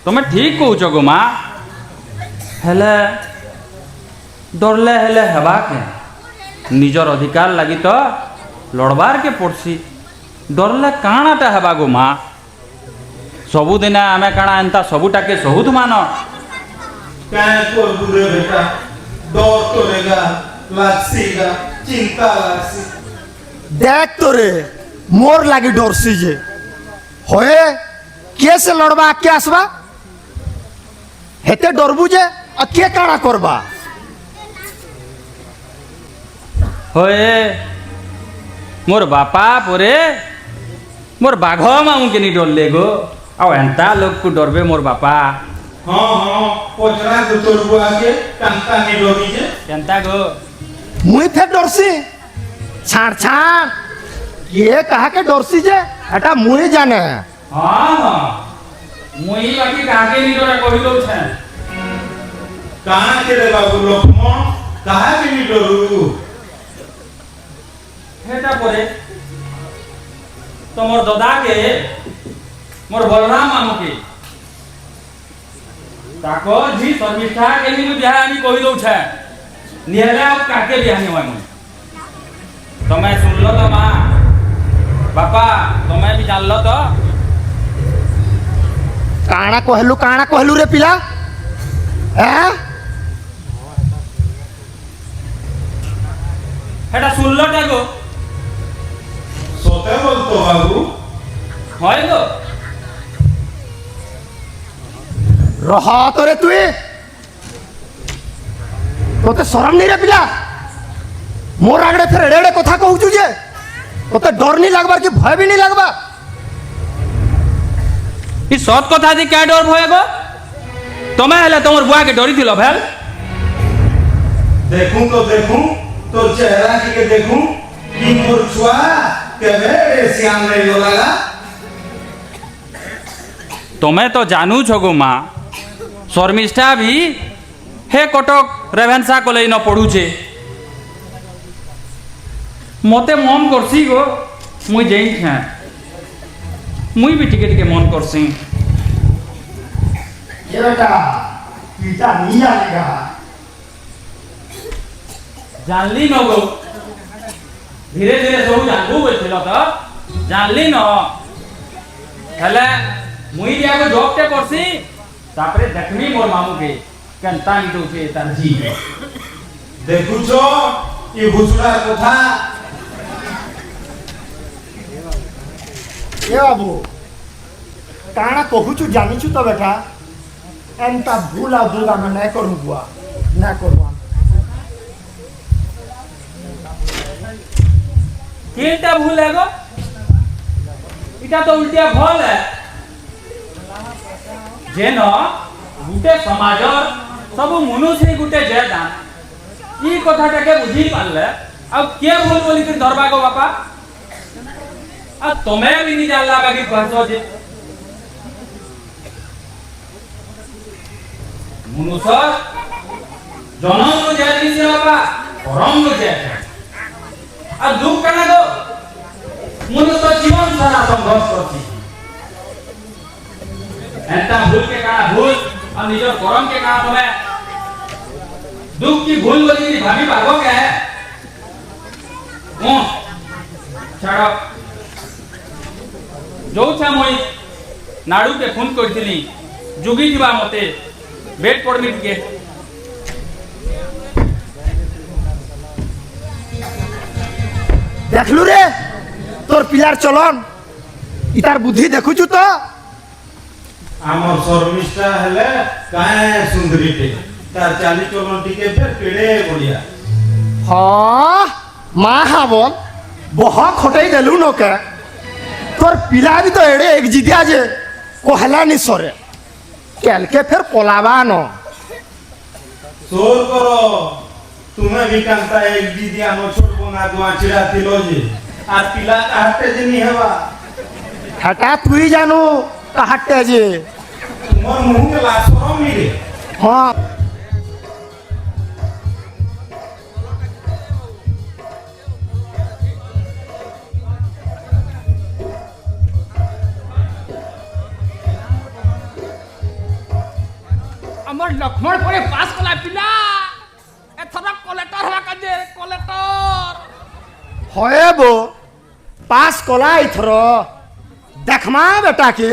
तमे ठीक कहउछ गो माँ हेले डरले हेले हेबा के निजर अधिकार लगी तो लड़बार के पड़सी डरले काणाटा हेबा गो माँ सबुदिन आमे काणा एंता सबुटाके सहुत मान কায় করবু রে বেটা ডর তো রেগা লাগছিগা চিন্তা লাগছি देख तो रे मोर लागी डरसी जे होए के से लड़बा के आसबा हेते डरबू जे के काଣା करबा होए मोर बापा पोरे मोर बाघ मामू के नहीं डरले गो आ एंता लोग को डरबे मोर बापा हाँ हाँ पचरा तो तोर बुआ के कांता नहीं डरी जे केंता गो मुई फेर डरसी छाड़ छाड़ ये कहा के डरसी जे एटा मुई जाने हाँ हाँ मुई बाकी काके नहीं डरा कहिलो छे कहाँ के रे बाबू लक्ष्मण कहा के नहीं डरू हेटा पोरे तो मोर दादा के मोर बलराम मामू के ताको जी शर्मिष्ठा के नहीं बियाह आनी कहि दउ छे निहले अब काके बियाह नहीं होय मुई तमे सुनलो तो मां बापा तमे भी जानलो तो काଣା कहलू रे पिला हैं हेटा सुनलो टागो सोते बोलतो बाबू होय गो रहा तो रे तुई तोते शरम नहीं रे पिला मोर आगड़े फिर एड़े एड़े कथा कहू जे तोते डर नहीं लगबार कि भय भी नहीं लगबा ई सत कथा दे क्या डर भय गो तमे हले तमर बुआ के डरी थिलो भेल देखूं तो देखूं तो चेहरा के देखूं कि मोर छुआ केबे श्याम नहीं होलागा तमे तो जानू छो गो मां शर्मिष्ठा भी हे कटक रेभेन्सा कॉलेज न पढ़ू छे मते मन करसी गो मुई जेई छे मुई भी टिके टिके मन करसी ये बेटा पीता नहीं जानेगा जानली न गो धीरे धीरे सब जानबू बोलथिलो तो जानली न हले मुई दिया को जॉब टे करसी तापरे देखनी मोर मामू के केनता नी दोचे तार जी देखू छो ये भुसुड़ा कथा ए बाबू काଣା कहूचु जानिचु तो बेटा एंता भूला भूला मैं नहीं करूँ बुआ नहीं करूँ केनता भूल है गो इटा तो उल्टिया भल है जेन गुटे समाजर सब मनुष्य गुटे जेदान ई कथाटा के बुझी पारले अब के भूल बोली फिर धरबा गो बापा आ तमे भी नहीं जानला बाकी कहतो जे मनुष्य जन्म नु जेदी से बापा परम नु जे आ दुख कना गो मनुष्य जीवन सारा संघर्ष करछि एंता भूल के काना भूल और निजर करम के काना तमे दुख की भूल बोली भाभी भागो के है छाड़ो जो छा मोई नाडू के फोन करथिली जुगी दिबा मते वेट परमिट के देखलू रे तोर पिलार चलन इतार बुद्धि देखुचु तो आमर शर्मिष्ठा हेले काहे सुंदरीटे तार चाली चलन टिके फेर पेड़े बढ़िया हाँ माँ हाँ बोल बहुत खोटे देलू नो के तोर पिला भी तो एड़े एक जिदिया जे कहला नहीं सरे केल के फिर पोलावा नो सोर करो तुम्हें भी कांता एक दीदी आनो छोड़ बोना दुआ चिड़ा थिलो जे आज पिला काटे जे नहीं हेवा हटा तू ही जानू कहते जे मोर मुंह के लाशरम नहीं रे हाँ আমার লক্ষ্মণ পরে পাস কলা পিলা এথর কলেক্টর হওয়া কাজে কলেক্টর হয়ে বো পাস কলা ইথর দেখমা বেটা के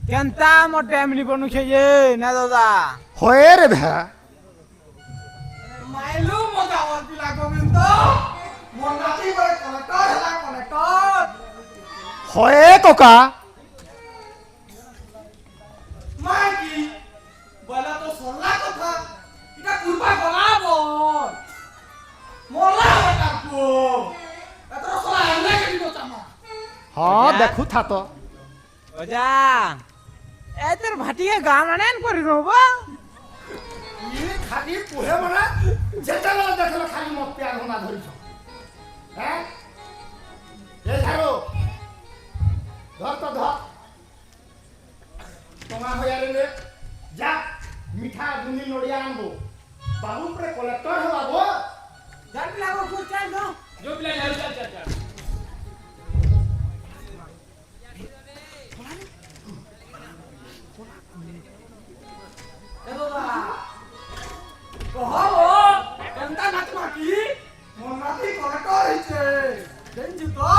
केनता मोर टाइमली बनू छे ये ना दादा হয়ে রে ভে माइलू मजावल पिला गोविंद मोर नाती बड़े कलेक्टर हला कलेक्टर হয়ে কোকা हाँ देखू था तो ओजा ए तेर भाटिए गाम आनेन करी रहबो ये खाली पुहे मना जेतला देखलो खाली मत प्यार होना धरि छ हैं ए झारो धर तो धर तोमा होयारे ले जा मिठा बुनी नोडिया आनबो बाबू पर कलेक्टर हवा गो जान लागो कुछ चल दो जो पिला झाड़ू चल चल चल कहबो केनता नाच माकी मोर नाती कलेक्टर हिचे देंजु तो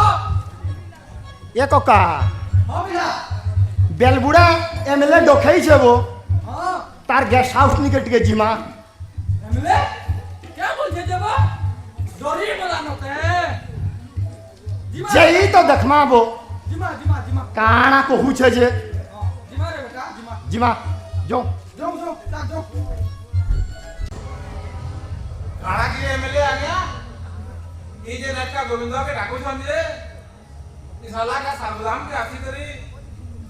ए कका हां भैया बेलबुड़ा एमएलए डोखई छबो हां तार गेस्ट हाउस निकट के जिमा एमले क्या बोल छे जबा डोरी बोलानो ते जेई तो देखमाबो जिमा जिमा जिमा काना कहू छे जे जिमा रे बेटा जिमा जिमा जो जो जो ताक जो काणा की एमएलए आ गया ई जे नेता गोविंद के डाकू छन जे ई साला का साबधान के आसी करी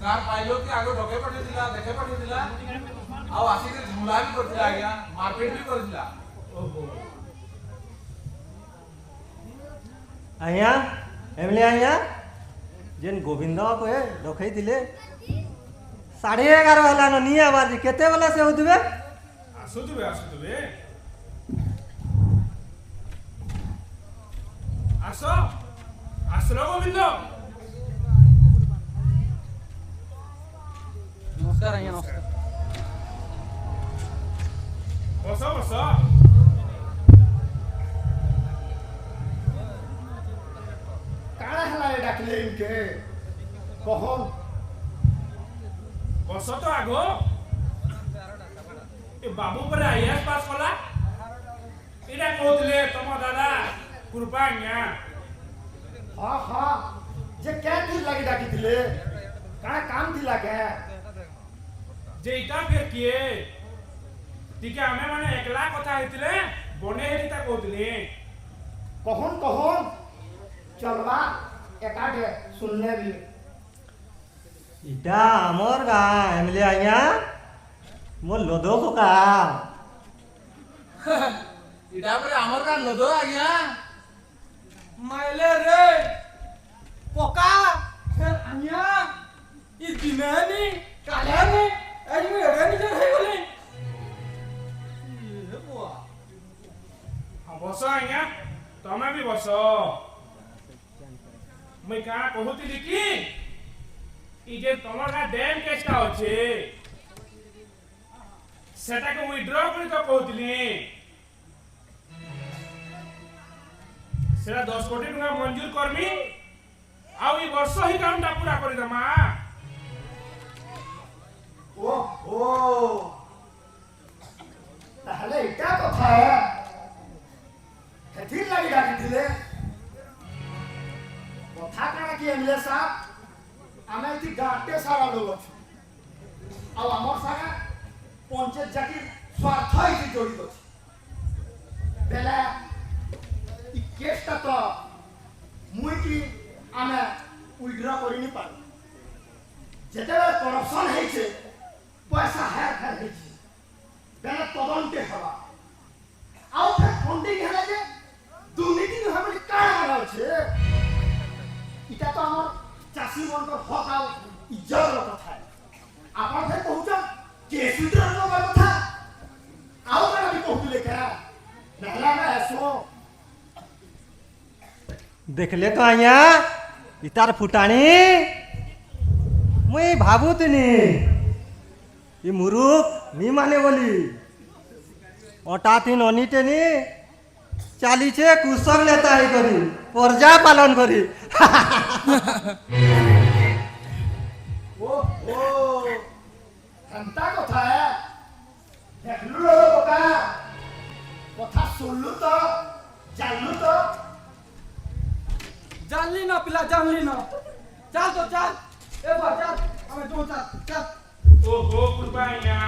कार पाइलो के आगे ढोके पड़े दिला देखे पड़े दिला आ आसी के झुमला भी कर दिला गया मारपीट भी कर दिला ओहो आया एमले आया जेन गोविंद को है डोखई दिले 11:30 वाला न नहीं आवाज केते वाला से होतबे आसुतबे आसो आसलो गोविंद नमस्कार आइया नमस्कार बसो बसो काना हला डाकले इनके कहन बसो तो आगो ए बाबू पर आईएएस पास कला इडा कोतले तम दादा कृपान्या हाँ हाँ जे क्या दिन लगी डाकी दिले काना काम दिला के जे इटा फिर किए टिके हमें माने एकला कथा हेतिले बने हेतिता कोतले कहन चलवा एकाडे सुनने भी इटा हमर गा एमले आया मोर लोदो का इडा पर हमर का लदो आ गया माइले रे पोका फिर अन्या ई दिनानी कालानी आज में एडनी जर है बोले ये बुआ हां बसो आया तमे भी बसो मैं का कहूतिली कि ई जे तमर का डैम केसटा होचे सेटा को विथड्रॉ करी तो कहूतिली सेटा 10 कोटी टका मंजूर करमी आउ ई वर्ष ही कामटा पूरा करी दमा ओ ताहले इटा कथा है हेथिन लगी डाकी दिले कथा काना कि एमले साहब आमे इति गाटे सारा लोग अछि आ हमर सारा पंचायत जाकी स्वार्थ इति जोड़ी अछि बेला इ केसटा तो मुई की आमे उइड्रा करि नि पार जेतेबे करप्शन है छे पैसा है है छे बेला तदंते हवा आउ फिर फंडिंग है जे दुर्नीति न हमर काहे हरा छे इटा तो हमर चासी मन को हक आउ इज्जत रो कथा है आपन से कहू छ केसुटर रो कथा आउ करा भी कहू लेके नहला में ऐसो देखले तो आया इतार फुटाणी मुई भाबुतनी ई मुरुख मी माने बोली अटातीन अनिटेनी चालीचे कुशल नेता ही करी प्रजा पालन करी ओ हंता कथा है देखलु रो बका कथा सुनलु तो जानलु तो जानली ना पिला जानली ना चल तो चल ए बा चल हमें दो चल ओहो कृपान्या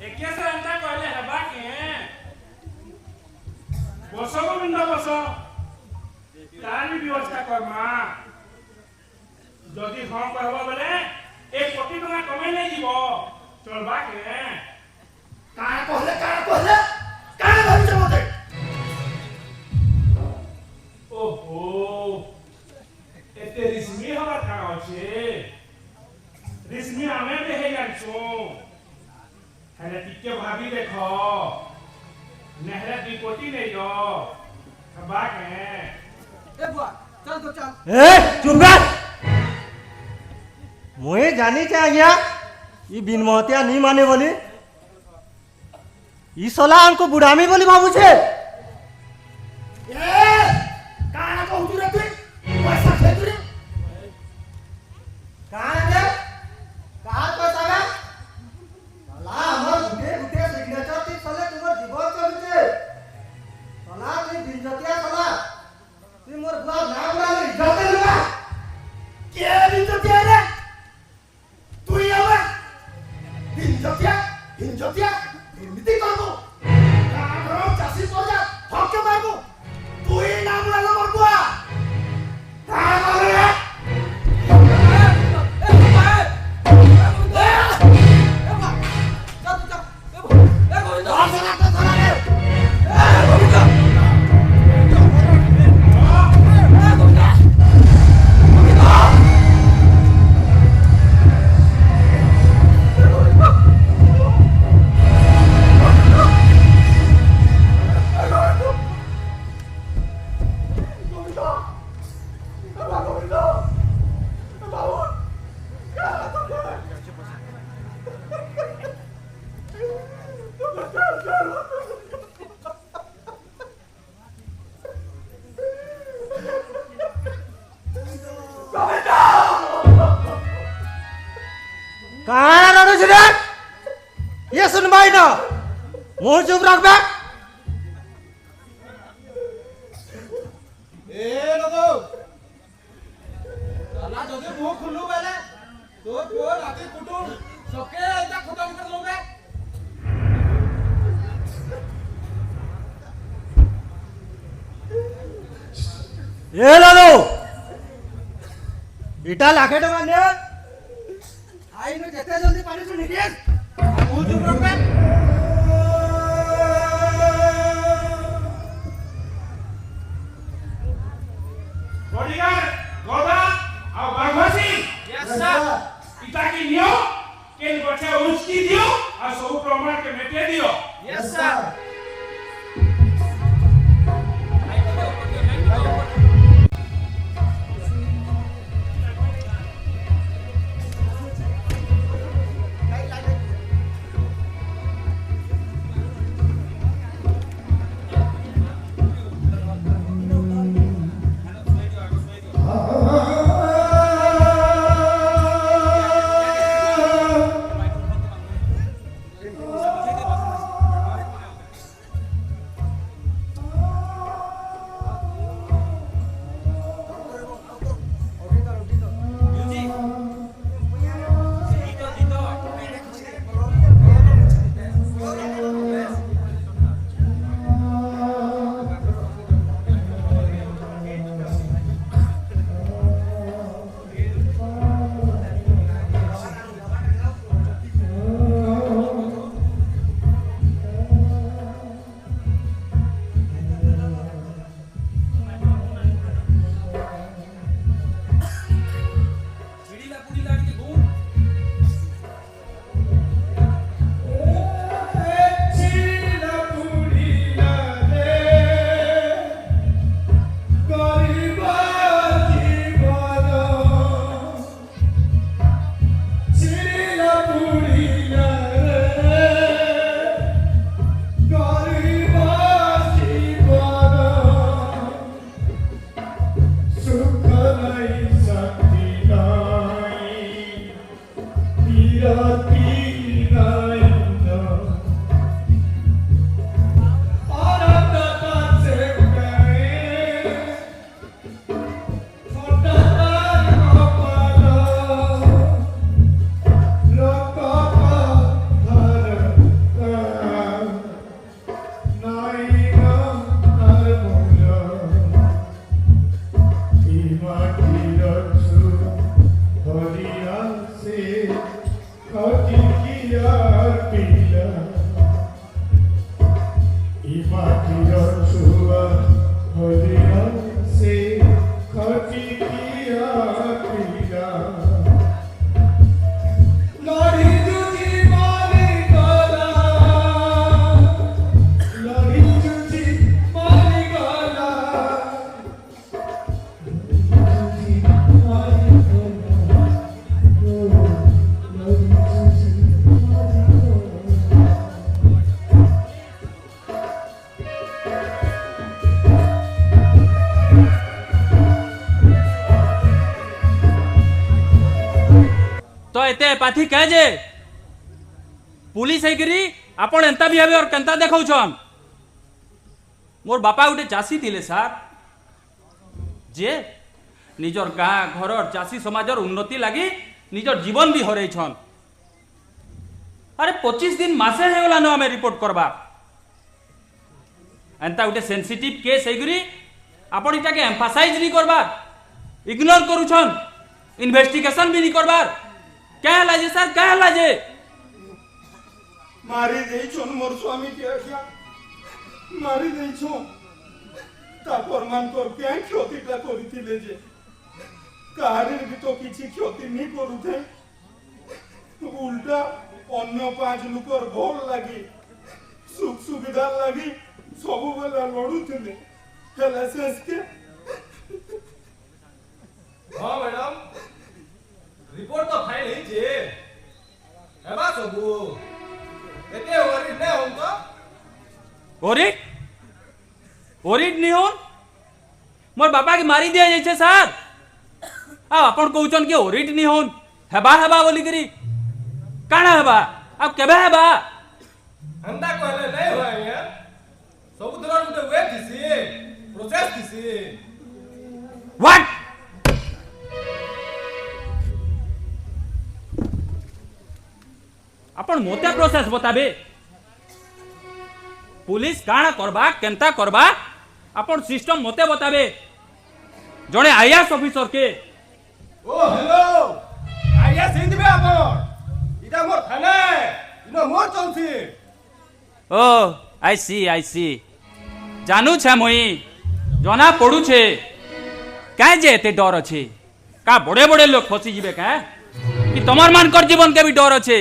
एके से अंता कहले हबा के बसो गोविंद बसो तार भी व्यवस्था कर मां যদি ହଁ କହିବ ବୋଲେ 1 କୋଟି ଟଙ୍କା କମେଇ ନେଇ ଯିବ ଚଲବା କେ କାଣା କହିଲେ କାଣା ଭାବିଛ ମତେ? ଓହୋ ଏତେ ରିସ୍ମି ହବା କାଣ ଅଛି ରିସ୍ମି ଆମେ ବି ହେଇ ଜାଣିଛୁ ହେଲେ ଟିକେ ଭାବି ଦେଖ ନେହେଲେ 2 କୋଟି ନେଇଯ ହବା କେ ए बुआ चल तो चल ए चुप कर मुझे जानी चाहिए ये बिन महतिया नहीं माने बोली ई सोला हमको बुढ़ामी बोली बाबू छे ଏ କାଣା କହୁଛୁ ରେ ତୁଇ? ପଇସା ଖେଚୁ ରେ? କାଣା ରେ? କାହାର ପଇସା ବେ? ସଲା ଆମର ଗୁଟେ ସିଗ୍ନେଚର ତି ସଲେ ତୁମର ଜୀବନ ଚଲୁଛେ। ସଲା ତୁଇ ବିଞ୍ଜତିଆ ସଲା। ତୁଇ ମୋର ବୁଆ ନାଁ ବୁଲାଲେ ଇଜ୍ଜତ ଦେଲୁବା। କେ ବିଞ୍ଜତିଆ ରେ? ତୁଇ ଏବେ ବିଞ୍ଜତିଆ ଏମିତି କରବୁ। ଗାଁ ଘର ଚାଷୀ ପଜା ଠକେ ମାରବୁ। তুই নাম লালো মোর বুয়া কার বলে রে कहाँ रड़ो छे ये सुनवाई ना मुंह चुप रख बे ए लगो साला जदे मुंह खुल्लू बेले तो राती कुटुम सबके एटा खत्म कर लोगे ए लालो इटा लाखे टका ने आई नो जेते जल्दी पानी से निकल मुंह चुप रख बे बॉडीगार्ड गोदा और बागवासी यस सर इटा की नियो केन बच्चे उचकी दियो और सब प्रमाण के मेटे दियो यस सर एते पाथी कहे जे पुलिस है आपण एंता बिहेवियर केंता देखौछन मोर बापा गोटे चाषी थिले सार जे निजर गाँ घर चाषी समाजर उन्नति लगी निजर जीवन भी हरैछन। अरे 25 दिन मासे हो गला न हमें रिपोर्ट करबा एंता गोटे सेंसिटिव केस है आपण इटा के एम्फासाइज नहीं करबार इग्नोर करूछन इन्वेस्टिगेशन भी नहीं करबार क्या हला जे सर क्या हला जे मारी देइछन मोर स्वामी के आज्ञा मारी देइछन तापर मान कर क्या क्षतिटा करिथिले जे काहारी भी तो किछि क्षति नहीं करूथे उल्टा अन्य 5 लोकर भल लागी सुख सुविधा लागी सब बेला लड़ुथिले हेला शेष के हाँ मैडम रिपोर्ट तो फाइल है जे हेबा सबू एते ओरी ने होम तो ओरिट नहीं होन मोर बापा के मारी दिया जैसे सर आपण कहउछन कि ओरिट नहीं होन हेबा हेबा बोली करी काना हेबा अब केबे हेबा हंदा कहले नहीं होय यार सब तरह गुटे वे दिसी प्रोसेस दिसी व्हाट आपण मोते प्रोसेस बताबे पुलिस काना करबा केंता करबा आपण सिस्टम मोते बताबे जणे आईएएस ऑफिसर के ओ हेलो आईएएस हिंदी में आपण इटा मोर थाना इनो मोर चौसी ओ आई सी जानू छे मुई जना पड़ू छे काहे जे एते डर अछि का बड़े बड़े लोग फसी जिबे का कि तमर मानकर जीवन के भी डर अछि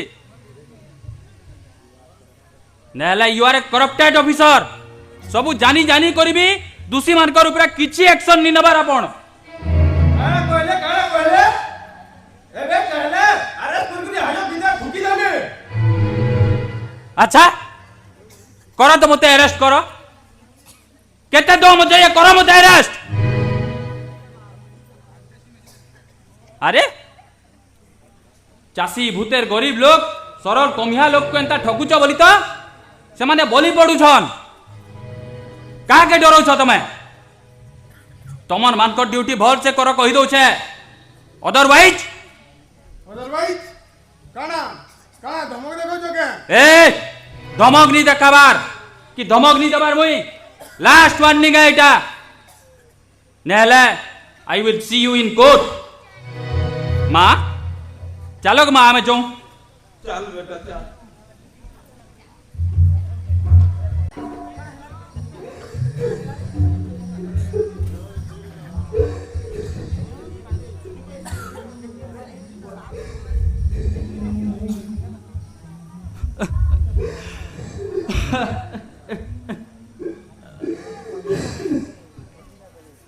नेला you are a corrupted officer सबु जानी जानी करबी दूसरी मानकर ऊपर किछि एक्शन नि नबार आपण काना कहले एबे कहले अरे तुरगुरी हाजो बिना ठुकी जाने अच्छा करो तो मते अरेस्ट करो केते दो मते ये करो मते अरेस्ट अरे चासी भूतेर गरीब लोग सरल कमिया लोग को एंता ठगुच बोली तो से माने बोली पड़ुछन का के डरो छ तमे तमन मानकर ड्यूटी भल से करो कहि दो छे अदरवाइज काना काना धमक देखो जो के ए धमक नहीं देखाबार कि धमक नहीं देबार मुई लास्ट वार्निंग है एटा नेले I will see you in court मां चलो मां हमें जाऊं चल बेटा चल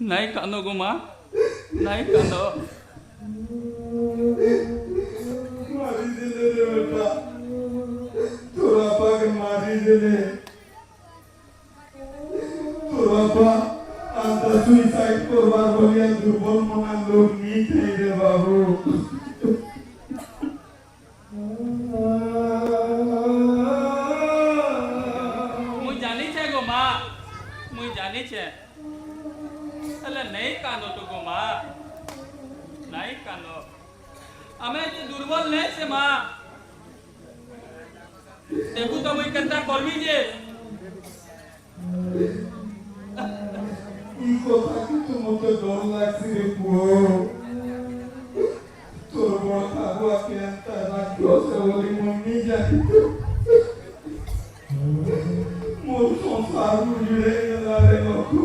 नहीं कानो गो मां नहीं कानो मारी दिले रे बेटा तोरा पाग मारी दिले तोरा पा अंत सुसाइड करबार बोलिया दुर्बल मना लोग नी थे रे बाबू मुई जानी छे गो मां मुई जानी छे अले नहीं कानो तो गो मां नहीं कानो हमें तो दुर्बल नहीं से मां देखू तो मुई केंता करबी जे ई কথা কিন্তু মতে ডর লাগছে রে পুও তোর বড় খাবুয়া কেনতা রাখিওছে বলি মম্মি জানি মোর সংসার উড়ে গেল রে বাবু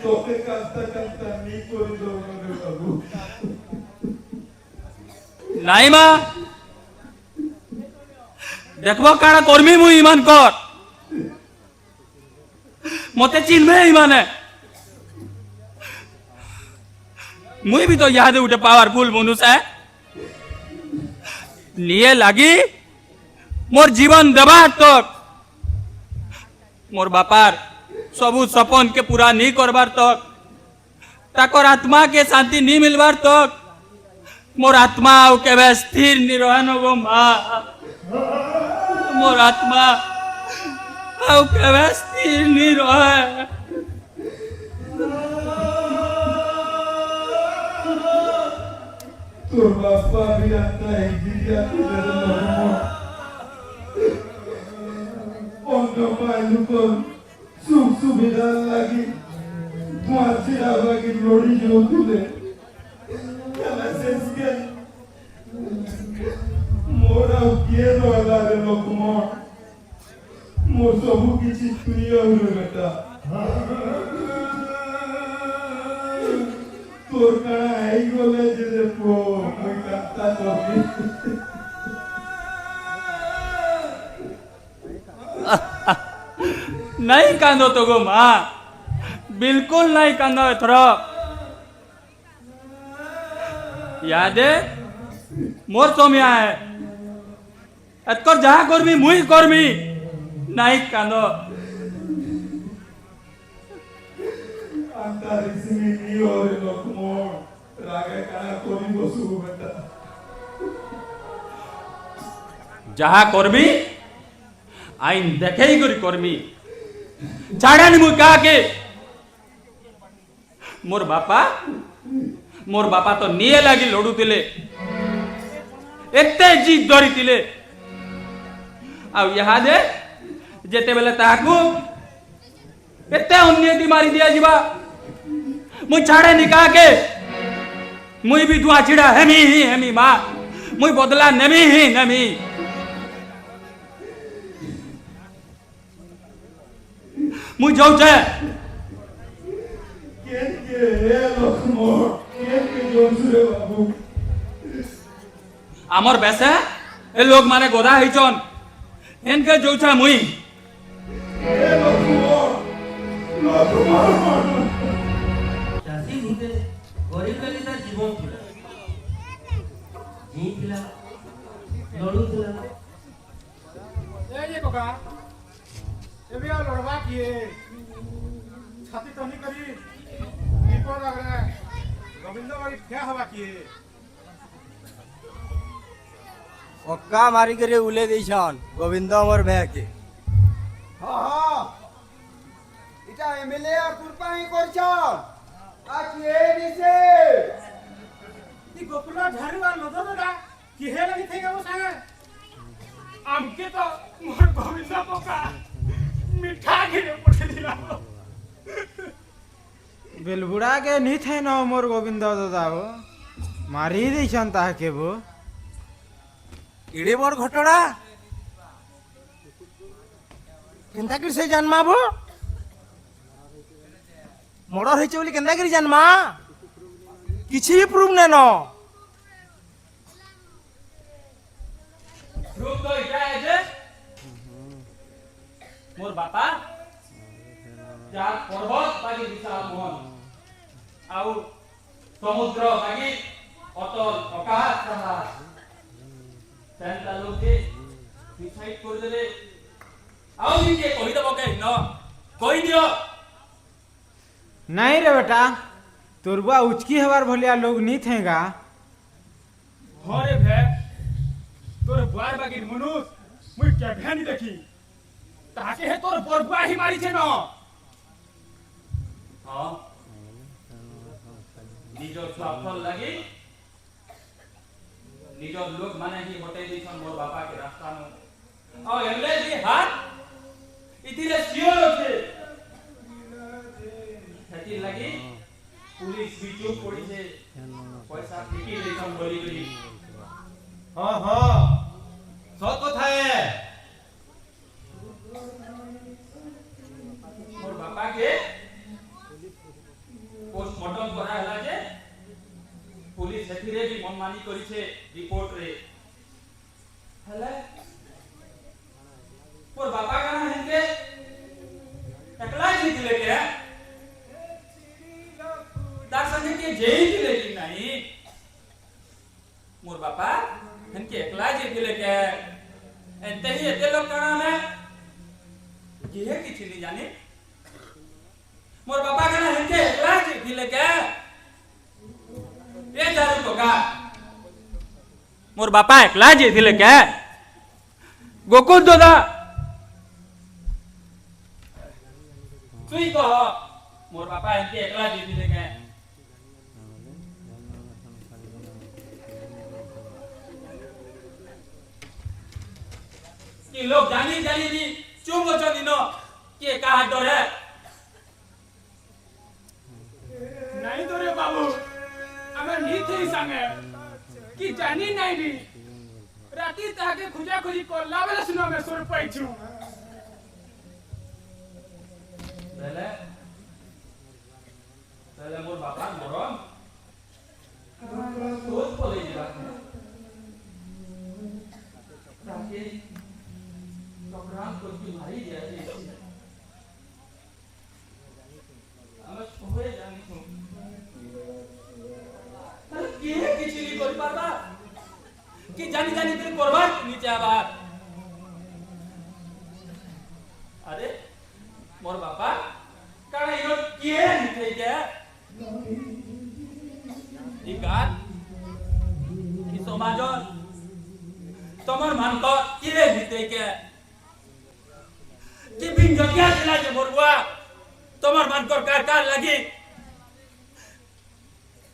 তোকে কাস্তা কাস্তা নি করে দাও রে বাবু नहीं मां देखबो काना कर्मी मुई ईमान कर मते चिन्हबे ईमान है मुई भी तो याद उठे पावरफुल मनुष्य है लिए लगी मोर जीवन देवार तक मोर बापार सबू सपन के पूरा नहीं करबार तक ताकर आत्मा के शांति नहीं मिलवार तो मोर आत्मा आउ केबे स्थिर नहीं रहे न गो माँ। मोर आत्मा आउ केबे स्थिर नहीं रहे। तोर बापा भी आता है गिरिया अन्य पाइलु पर सुख सुविधा लगी माछिरा बाकी लोड़ी जोतुले कला सेंस के मोरा किए रहला रे लोकमो मो सबु किछि प्रिय होरे बेटा तोर काना आई गले जे पो कोई काता तोबी नहीं कांदो तो गो माँ, बिल्कुल नहीं कांदो एथरो। याद है मोर सोमिया है एतकर जहाँ करमी मुई करमी नहीं कांदो। अंता रिसिमी नी ओरे लोकमो रागे काना कोनी बसु बेटा जहाँ करमी आईन देखे ही करी करमी छाड़ानी मुई कहा के मोर बापा तो निये लगी लड़ू तिले एते जीत धरी तिले आउ यहाँ दे जेते बेले ताकू एते उन्नति मारी दिया जीवा मुई छाड़े निकाह के मुई भी दुआ चिड़ा हेमी माँ मुई बदला नेमी मुई जाऊ छे के हे लोकमो के जोसुरे बाबू आमर बेसे ए लोग माने गोदा हिचन इनके जाऊ छे मुई हे लोकमो ଚାଷୀ ଭୂତେ ଗରିବ ତାର ଜୀବନ ଥିଲା ଜିଇଥିଲା ଲଢୁଥିଲା ए ये कोका एबे आ लड़वा किए छाती तनी करी विपद आगले गोविंद भाई क्या हवा किए पक्का मारी करे उले देछन गोविंद हमर भे के हाँ हाँ इटा एमएलए और कुरपा ही करछन आज ये दिसे ती गोकुला झाड़ीवा लदो दादा कि हे लगी थे वो संगे आमके तो मोर गोविंद पक्का मिठा घिरे पठे दिला बेलबुड़ा के नहीं थे न मोर गोविंद दादा वो मारी देछन ता के वो इडे बड़ घटड़ा केनता कर से जन्मा बो मर्डर होइছে बोली केनता कर जन्मा किछि भी प्रूफ ने न प्रूफ तो इटा है जे मोर बापा चार पर्वत बागी विशाल मोहन आउ समुद्र बागी अतल आकाश रहा सेंटा लोग के डिसाइड कर देले आउ भी के कहि दबो के न कहि दियो नहीं रे बेटा तोरबा उचकी हवार भलिया लोग नहीं थेगा घरे भे तोर बुआर बागी मनुष्य मुई के भेनी देखी ताके हे तोर बरबुआ ही मारी छे न हां निजो सफल लगी निजो लोग माने ही होटे दिसन मोर बापा के रास्ता में और एले भी हाथ इतिले सियो लोग छती लगी पुलिस भी चुप पड़ी छे पैसा टिकी लेसन बोली गई हाँ हाँ सत कथा है मोर बापा के पोस्टमार्टम करा हला जे पुलिस हेथिरे भी मनमानी करी छे रिपोर्ट रे हला मोर बापा का नाम हेके टकला जी दिले के तार संगे के जेई दिले कि नहीं मोर बापा हनके एकला जी दिले के एते ही एते लोग का नाम है ये किछि नहीं जाने मोर बापा का नाम हनके एकला जी दिले के ए झारू कका मोर बापा एकला जेथिले के गोकुल दादा तुई कह मोर बापा एंती एकला जेथिले के कि लोग जानी जानी नी चुप हो जानी नो कि कहा डर है नहीं तो रे बाबू हमें नीत ही संगे कि जानी नहीं भी राती ताके खुजा खुजी कोल्ला बेला सुनो में सुर पाइछु पहले मोर बापा मरम सोच पले जिला ताके प्रोग्राम को की मारी जाए हमें सोए जानी हूं तर के किछि नहीं कर पाबा कि जानी जानी तेरे करबा नीचे आबा अरे मोर बापा काना इनो किए नीचे के इकार कि समाज तमर मान को किए नीचे के कि बिन जगिया दिला जे मोरबा तमर मान को कार लगी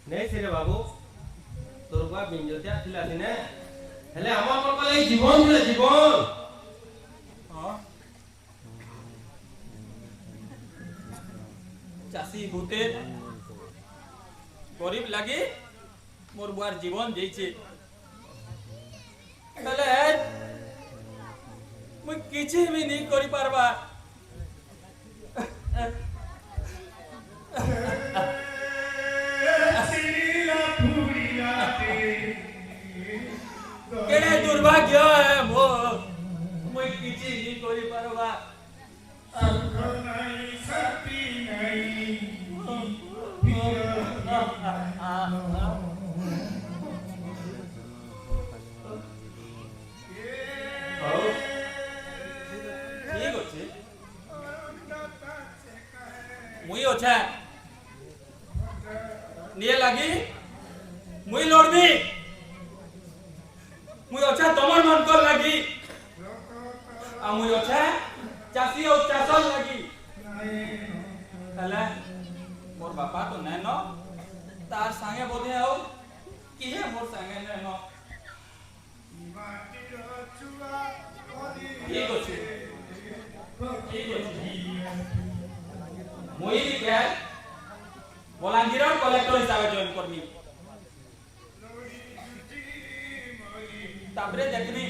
नहीं से रे बाबू तोर बुआ बिंजोतिया थिला दिने हेले हमर मन को लई जीवन रे जीवन हां चासी होते गरीब लगे मोर बुआर जीवन जैसे तले मैं किछि भी नहीं करि पारबा केड़े दुर्भाग्य है मो मैं किछि नहीं करि पारबा ठीक ଅଛି मुई अच्छा निये लगी मुई लड़बी मुई अच्छा तमर मन कर लगी आ मुई अच्छा चासी और चासन लगी तले मोर बापा तो नै न तार संगे बोधे आओ किए मोर संगे नै न ठीक अछि मुई के बलांगीर कलेक्टर हिसाब जॉइन करनी ताबरे देखनी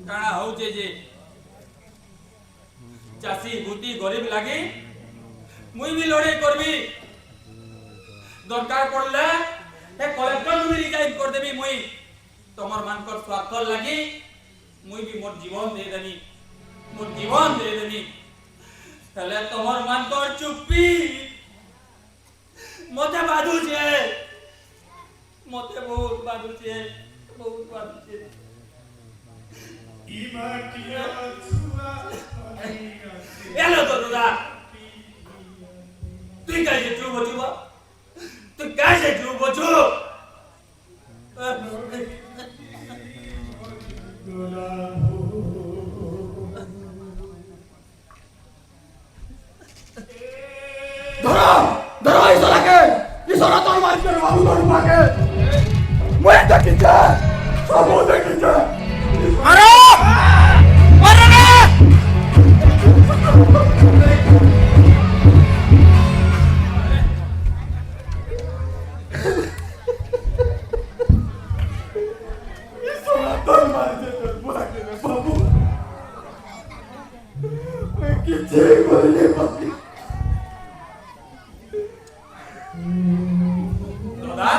काना होचे जे चासी गुटी गरीब लागी मुई भी लड़ाई करबी दरकार पड़ले ए कलेक्टर भी रिजाइन कर देबी मुई तमर मानकर स्वार्थ लागी मुई भी मोर जीवन दे देनी मोर जीवन दे देनी तले तमर मानकर चुप्पी मते बादू छे मते बहुत बादू छे ई माटिया छुआ एलो तो दादा तू कैसे चुप हो चुप तू कैसे चुप हो चुप धरो इस औरत और मार कर बाबू को मांगे मैं देखिंजा सब देखिंजा अरे अरे इस औरत और मार कर मांगे बाबू मैं किसे बोले बाबू दादा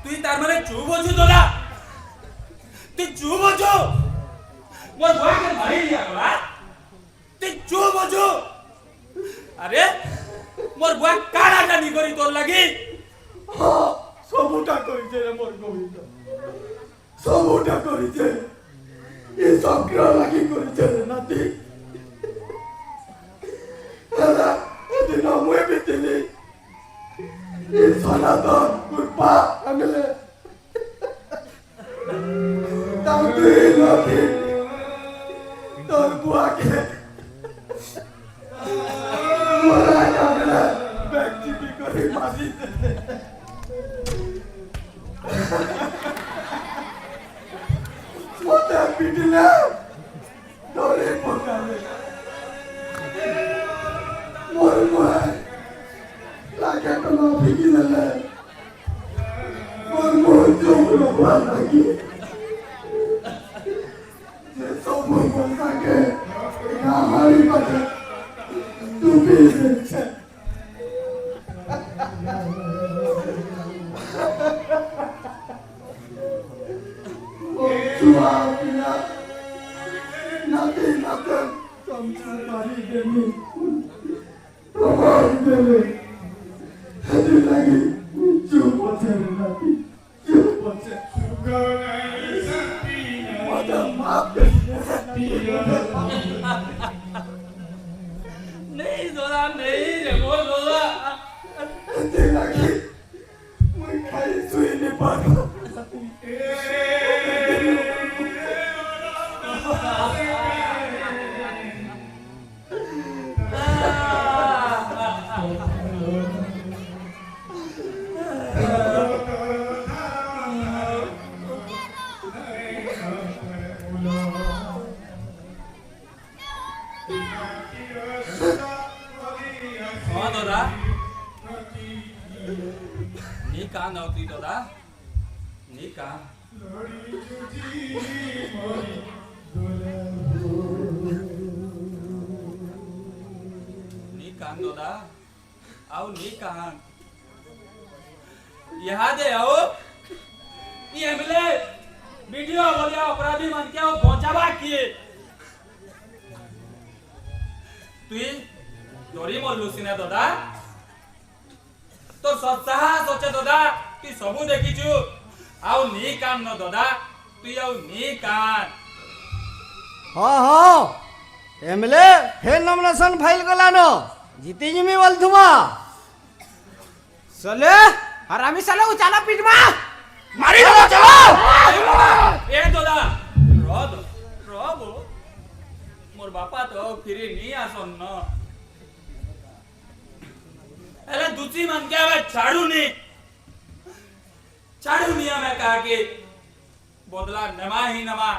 তুই তার মানে চুপ হচ্ছ দাদা তুই চুপ হচ্ছ মোর বয়কে মারি দিয়া গলা তুই চুপ হচ্ছ আরে মোর বয় কাড়াটা নি করি তোর লাগি ସବୁଟା କରିଛେ ରେ ମୋର ଗୋବିନ୍ଦ ସବୁଟା କରିଛେ ଏ ସଂକ୍ର ଲାଗି କରିଛେ ରେ ନାତି दिन मुझे भी दिली सनातन कुर्पा अगले तब तोर बुआ के मोरा अगले व्यक्ति की कोई मारी मोटा पिटला डोरे पकाले मोर बुआ लागे तो ना बिकी ले मोर जो बुआ लगी ये सब बोल सके ना हमारी बात तू भी चुआ पिया नाते नाते संसारी देनी प्रभाव देवे हदी लगी चुप बचे नाती चुप बचे मदर माफ नहीं जोरा नहीं रे बोल जोरा हदी लगी मैं खाई सुई नहीं पाता हाँ दादा नी कहाँ नौती दादा नी कहाँ नी कहाँ दादा आओ नी कहाँ यहाँ दे आओ ये मिले वीडियो बोलिया अपराधी मान के पहुंचावा किए तुई डोरी मल्लु सिने दादा तो सत्साहा सोचे दादा तु सबु देखिछु आउ नी कान न दादा तु आउ नी कान हाँ हाँ एमएलए फेर नॉमिनेशन फाइल कलानो जीती जिमी बोल तुमा चले हरामी साले उचाला पीटमा मारी दो चलो ए दादा रब मोर बापा तो फिरी नी आसन न अरे दूसरी मन क्या है छाड़ू नहीं हमें कहा कि बदला नमा ही नमा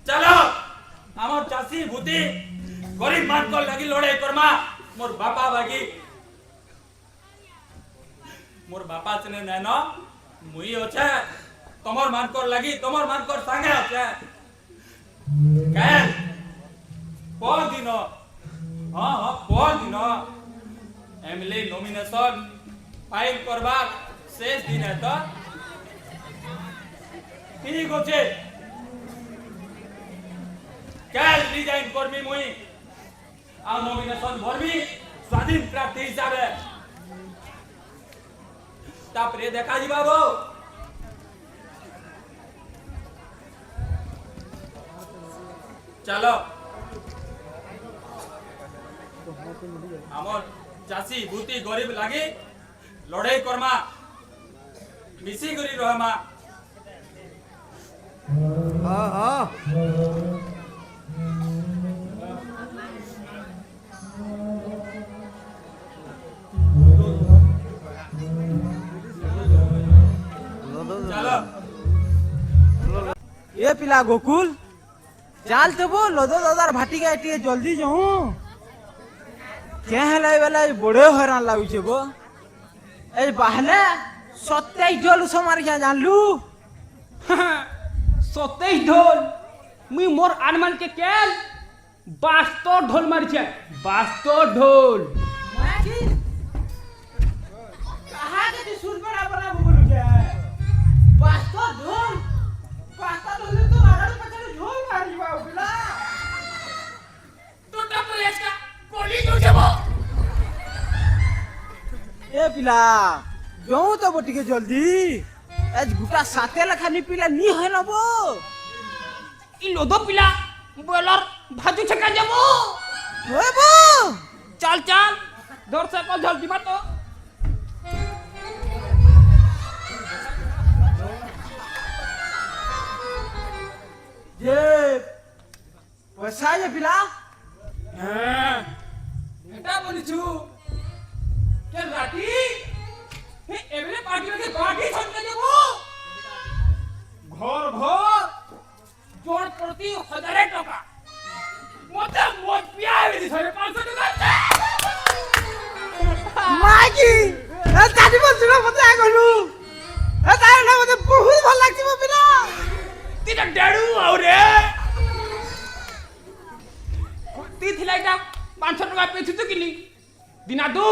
चलो हमार चासी भूती गरीब मान को लगी लड़ाई करमा मोर बापा बागी मोर बापा चने नैनो मुई होचे तमर मान को लगी तमर मान को संगे होचे कैन पर दिनो हाँ पर दिनो एमएलए नॉमिनेशन फाइल करबा शेष दिन है तो ठीक होचे कैल रिजाइन करबी मुई आ नॉमिनेशन भरबी स्वाधीन प्रार्थी हिसाबे तापरे देखा जी बाबू चलो हमर चासी भूती गरीब लागी लड़ाई करमा मिसी करी रहमा हाँ हाँ चलो ये पिला गोकुल चाल तो बोल लोदो दादार भाटी का एटी जल्दी जाऊं क्या है लाई वाला बड़े हैरान लागू छे गो ए बहने 27 ढोल समार क्या जान लू 27 ढोल मुई मोर आनमान के केल 72 ढोल मारी छे 72 ढोल कहा के तू सुर बड़ा बड़ा बोलू छे 72 ढोल तो आड़ल पछड़ ढोल मारी बा पिला तो टपरेस का कोली तो जबो ए पिला जाऊं तो बटी के जल्दी आज गुटा साथे लखानी पिला नी है ना बो इ लोदो पिला बोलर भाजू छका जबो ओए बो चल चल दौड़ से को जल्दी मत तो ये पैसा ये पिला बेटा बोली छु के राती हे एवरे पार्टी के गाड़ी छोड़ के देबो घर घर जोड़ प्रति 1000 टका मोटे मोट पिया है 500 टका मागी ए दादी बोल सुनो मत आ गलु ए तारे ना मते बहुत भल लागछि मो बिना तीटा डेडू औरे ती थिलाइटा 500 टका पेछि तो किनी दिना दू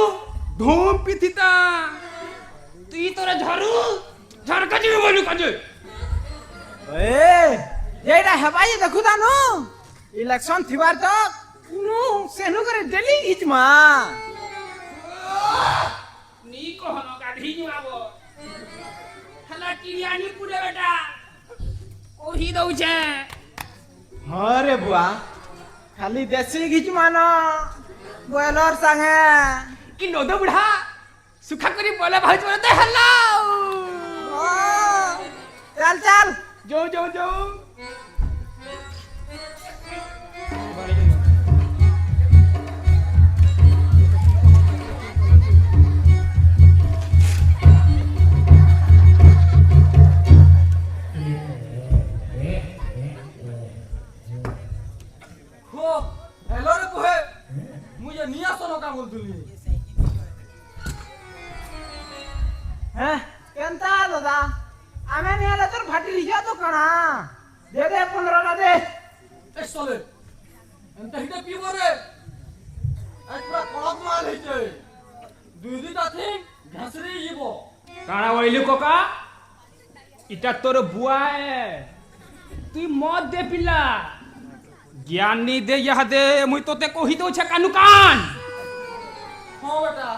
धूम पिथिता तुई तोरे झरका जी बोलू कजे ए जेडा हबाई देखु तानु इलेक्शन थिबार तो नु सेनु करे डेली इचमा नी कहनो गाधी जुआबो हला किरियानी पुरे बेटा ओही दउ छे अरे बुआ खाली देसी घिचमा न बोलर संगे कि नोदो बुढ़ा सुखा करी बोले भाई चोरते हल्ला चल चल जो जो जो हो हेलो रे कोहे मुझे निया सोनो का बोलतुली हैं केनता दादा आमे निया तोर फाटी लिया तो कणा दे दे 15 ना दे ए सोले एंत हिते पीबो रे आज पूरा कड़क माल हेचे दुई दुई ताथि घासरी जीवो काना वइलु कोका इटा तोर बुआ है तू मत दे पिला ज्ञान नहीं दे यह दे मुई तोते कोही दो छे कानु कान हो बेटा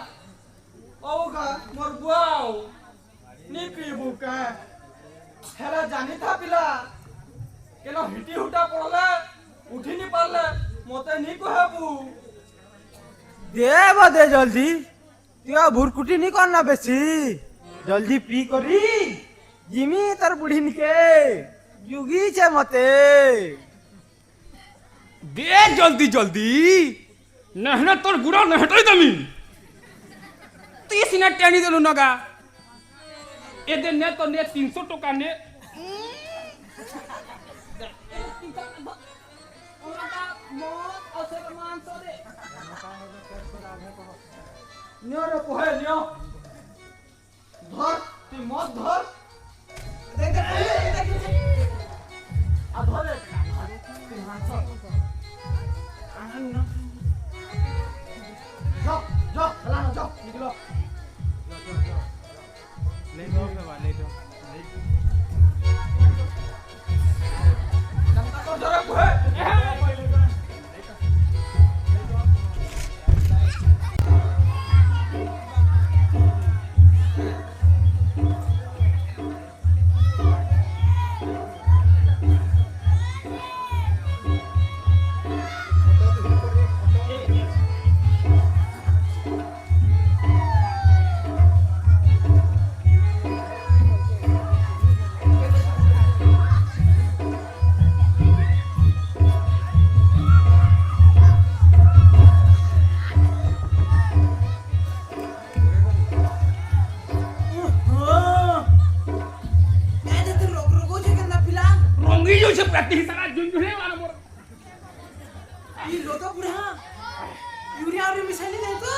ओगा मोर बुआओ नी पीबू का हेला जानी था पिला केनो हिटी हुटा पड़ले उठी नी पारले मते नी कहबू देव दे जल्दी तिया भुरकुटी नी करना बेसी जल्दी पी करी जिमी तर बुढ़ीन के युगी छे मते दे जल्दी जल्दी नहना तोर गुरा नहटई दमी तीस मिनट टेनी देलु नगा ए दे ने तो ने 300 टका ने नियो कोहे नियो धर ती मत धर दे दे आ धर ती हाथ जाओ चला जाओ निकलो ले दो ले दो जनता को जरा कोहे प्रैक्टिस सारा जुनजुने वाला मोर ई लोटा बुढ़ा यूरिया और मिसाइल दे तो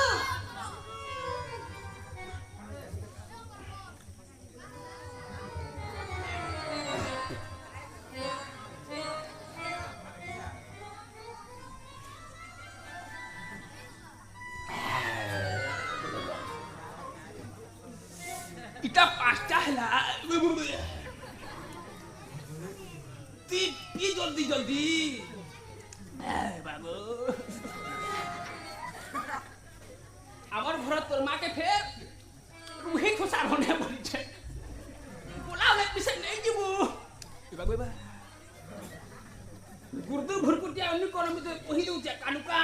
इटा पास्ता हला ती जल्दी जल्दी बाबू আমার ঘর তোর মাকে ফের রুহি খুশার হনে বলছে পোলাও এক পিছে নেই দিব বাবু বা গুরদু ভুরকুটিয়া অন্য কোন মতে কহি দউছে Kanuka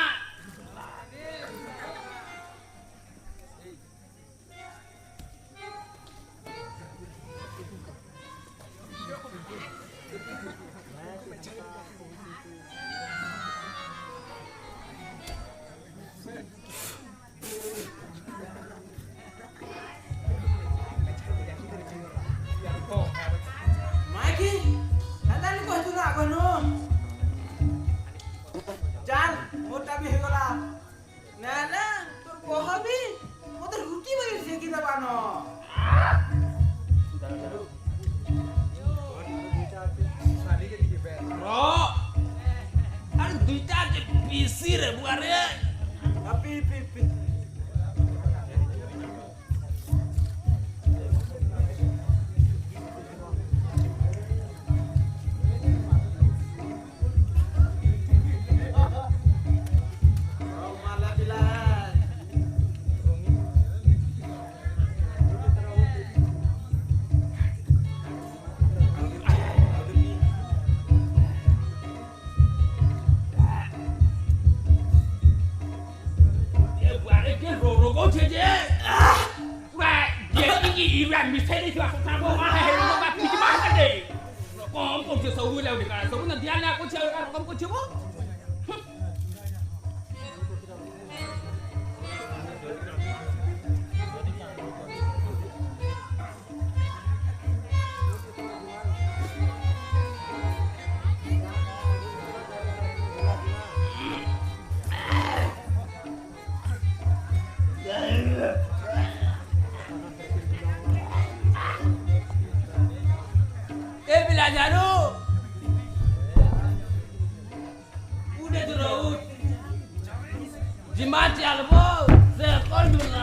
Ini sudah sama mahal, rumah biji mahal deh. Kom kau cuci sahu lewat dekat, sahu nanti anak aku cakap kan kamu cuci. Jaru, udah turun, jimat albo, sekol dulu.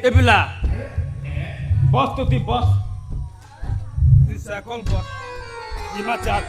Ebila, bos tu ti bos, di sekol bos, jimat cat.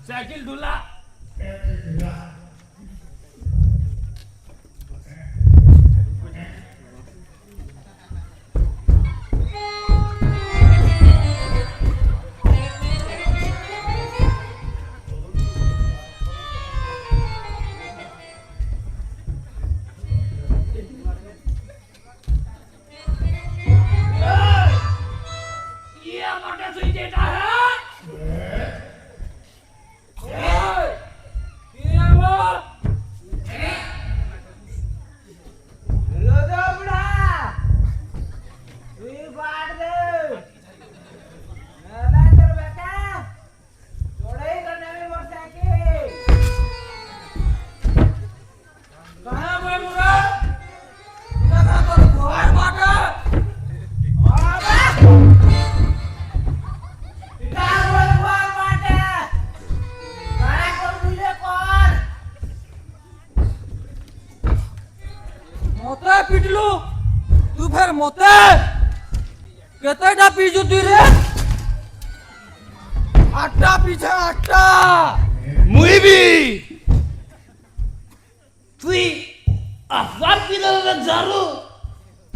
Sakil dula. Iya, mana sih dia? पिटलू तू फिर मोते केतेटा पीजू तू रे आटा पीछे आटा मुई भी तुई अफवार पीले जारू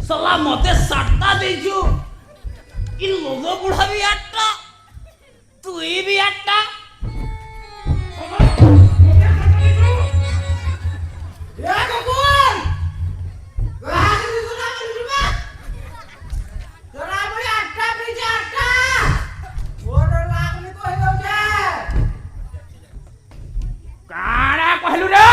सला मोते साटता देजू इन लोगों बुढ़ा भी आटा तुई भी आटा या कपूर काड़ा कहलू रे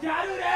झाड़ू रे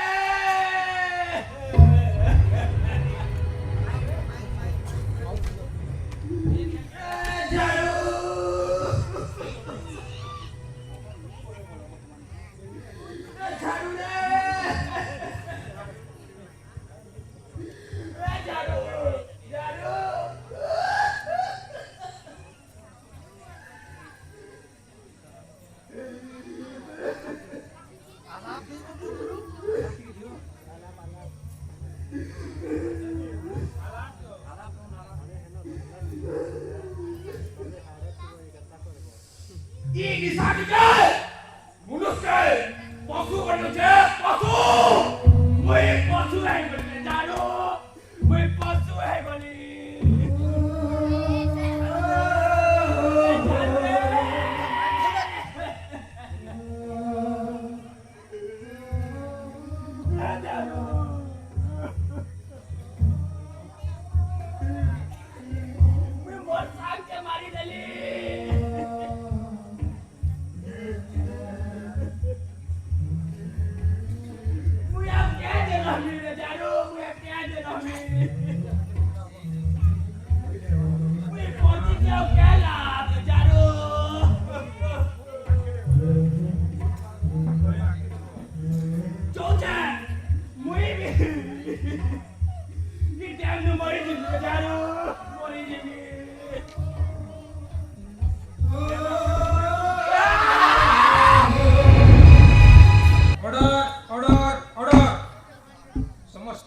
ini sakitnya mulusnya pasu bernuje pasu मैं pasu है बने जानो मैं pasu है बने मैं मोर सांग के मारी डली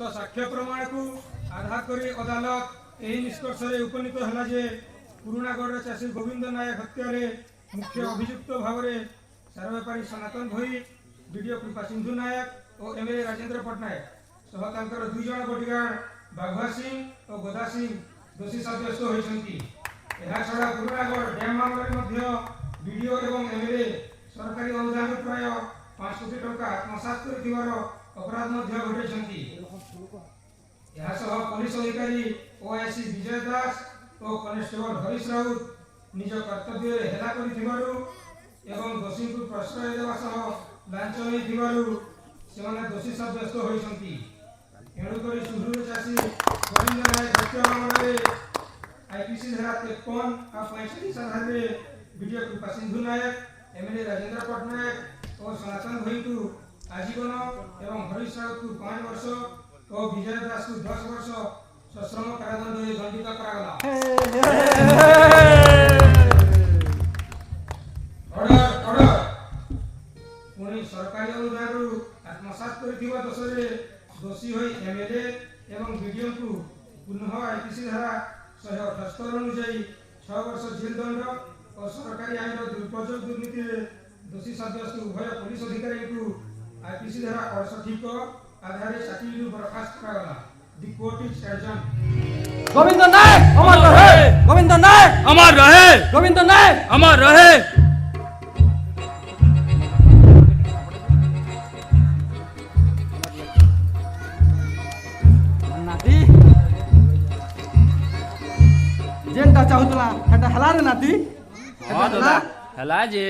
साक्ष्य प्रमाण को आधार करी अदालत यही निष्कर्ष उपनीत है जे पुराणागढ़ चाषी गोविंद नायक हत्यार मुख्य अभियुक्त भाव में सार बेपारी सनातन भोई विडीओ कृपा सिंधु नायक और एमएलए राजेंद्र पट्टनायक सह दुई जन बॉडीगार्ड बाघुआ सिंह और गोदा सिंह दोषी सब्यस्त होती। छड़ा पुराणागढ़ डैम मामले विडीओ और एमएलए सरकारी अनुदान प्राय 5 कोटी टंका आत्मसात कर अपराध घटाई। पुलिस अधिकारी ओआईसी विजय दास और कनेस्टेबल हरीश राउत निज कर्तव्य हेला एवं दोषी को प्रश्रय देवा सह लांच नहीं दोषी सब्यस्त होती। एणुक सुदूर चाषी गोविंद नायक हत्या मामले आईपीसी धारा 53 और 45 आधार में विडीओ कृपा सिंधु नायक एमएलए राजेंद्र पट्टनायक और सनातन भोई को आजीवन एवं हरीश राउत को 5 वर्ष और विजय दास को 10 वर्ष सश्रम कारादंड दंडित करागला। पुणी सरकारी अनुदान आत्मसात कर दोषे दोषी होई एमएलए एवं बीडीओ को पुनः आईपीसी धारा 178 अनुଯାयी 6 वर्ष जेल दंड और सरकारी आईन दुरुपयोग दुर्नीति दोषी सब्यस्त उभय पुलिस अधिकारी को आईपीसी धारा 68 को आधार चाकरी बर्खास्त करागला। The court is adjourned. Govind नायक अमर रहे, गोविंद नायक अमर रहे, गोविंद नायक अमर रहे। नाती जेंटा चाहुतला हेटा हला रे नाती। हां दादा हला जे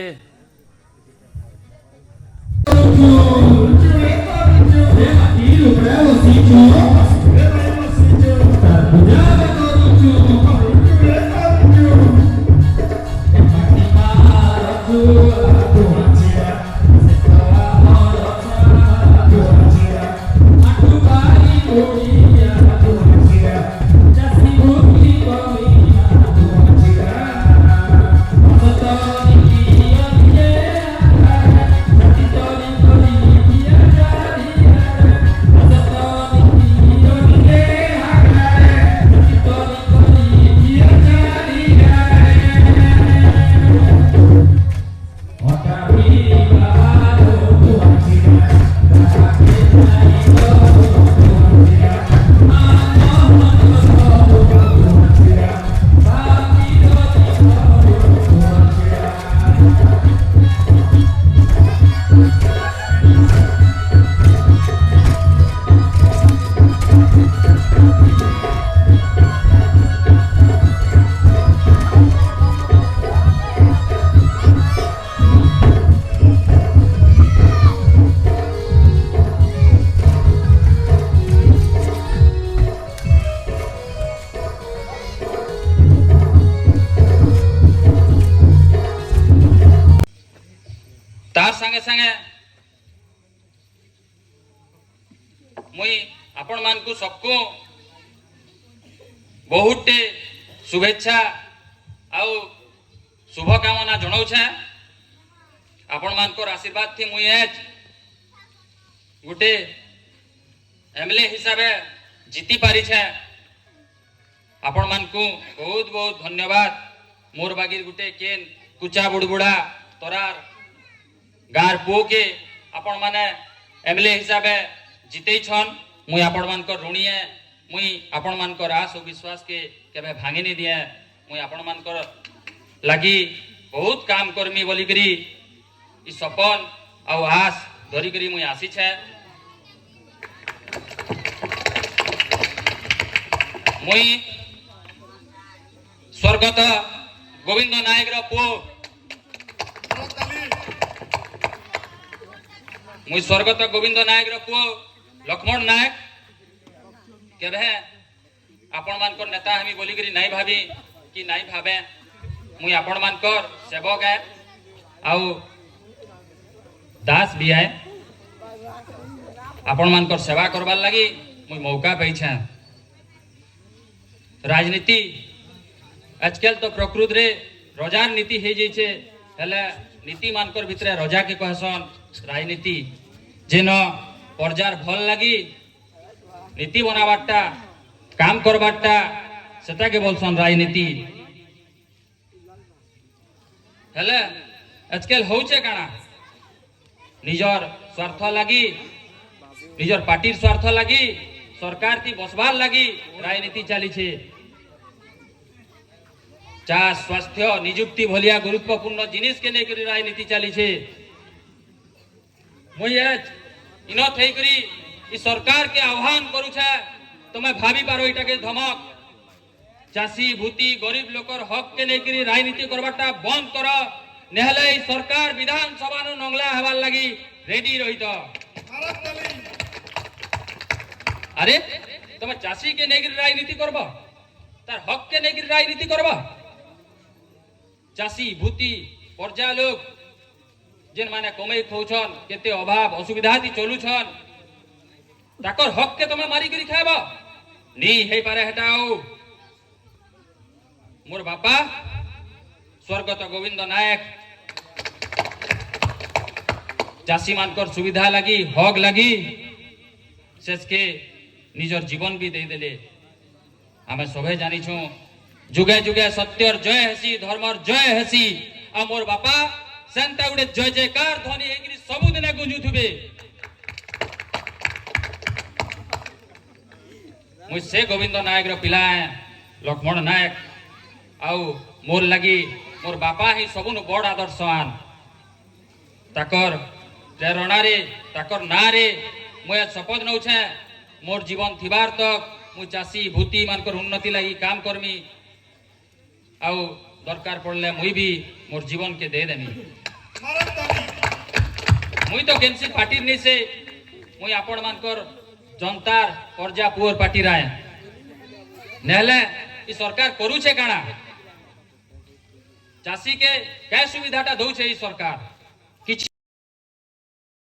संगे संगे मुई आपण मान को सबको बहुते शुभेच्छा आउ शुभकामना जनाऊे। आपण मानकर आशीर्वाद थी मुई आज गोटे एमएलए हिसाब से जीति पारी छे। आपण मान को बहुत बहुत धन्यवाद। मोर बागी गोटे केन कुचा बुड़बुड़ा तोरार गाँर पुओ के आपण माने एमएलए हिसाब से जीते छन। मुई आपण मानकर ऋणी है। मुई आपण मानकर आस और विश्वास के केबे भांगी नहीं दिए। मुई आपण मानकर लगी बहुत काम करमी बोली करी ई सपन और आस धरी करी मुई आसी छे। मुई स्वर्गत गोविंद नायक रो पुओ मुई स्वर्गत गोविंद नायक रो पुओ लक्ष्मण नायक केबे आपण मानकर नेता हमी बोली करी नहीं भाभी कि नहीं भावे। मुई आपण मानकर सेवक है आउ दास भी है। आपण मानकर सेवा करबार लगी मुई मौका पाई छे। राजनीति आजकल तो प्रकृति रे रजार नीति हे जाई छे। हेले नीति मानकर भितरे रजा के कहसन राजनीति जेन पर्जार भल लगी नीति बनाबारटा काम करबारटा सेटा के बोलसन राजनीति। हेले आजकल होउछे काना निजर स्वार्थ लगी निजर पार्टी स्वार्थ लगी सरकार थी बसबार लगी राजनीति चली छे। चाष स्वास्थ्य निजुक्ति भलिया गुरुत्वपूर्ण जिनिस के लेकर राजनीति चली छे। मुई आज इन थई करी ई सरकार के आह्वान करू छे तमे भाभी पारो इटा के धमक चासी भूति गरीब लोकर हक के लेकर राजनीति करबाटा बंद कर नेहले ई सरकार विधानसभा नु नंगला हवार लगी रेडी रहित। अरे तमे चासी के लेकर राजनीति करब तार हक के लेकर राजनीति करब। चासी भूति पर्जा लोग जेन माने कमाई खाउछन केते अभाव असुविधा थी चलुछन ताकर हक के तमे मारी करी खाएब नी हे पारे हटाओ। मोर बापा स्वर्गत गोविंद नायक चासी मानकर सुविधा लगी हक लगी शेष के निजर जीवन भी दे देले। आमे सभे जानी छु जुगे जुगे सत्यर जय हेसी धर्मर जय हेसी। आ मोर बापा सेंता गुडे जय जयकार ध्वनि हेकरी सबु दिने गुंजुथुबे। मुई से गोविंद नायक रो पिला है लक्ष्मण नायक आउ मोर लगी मोर बापा ही सबुन बड़ आदर्शवान ताकर प्रेरणा रे ताकर ना रे मुझे शपथ नौ छे मोर जीवन थिबार तक मु चासी भूति मानकर उन्नति लगी काम करमी आउ दरकार पड़ले मुई भी मोर जीवन के दे देमी। मुई तो केनसी पार्टी नहीं से मुई आपण मानकर जनतार पर्जा पुअर पार्टी राय नेहले ई सरकार करू छे काना चासी के क्या सुविधाटा दौ छे ई सरकार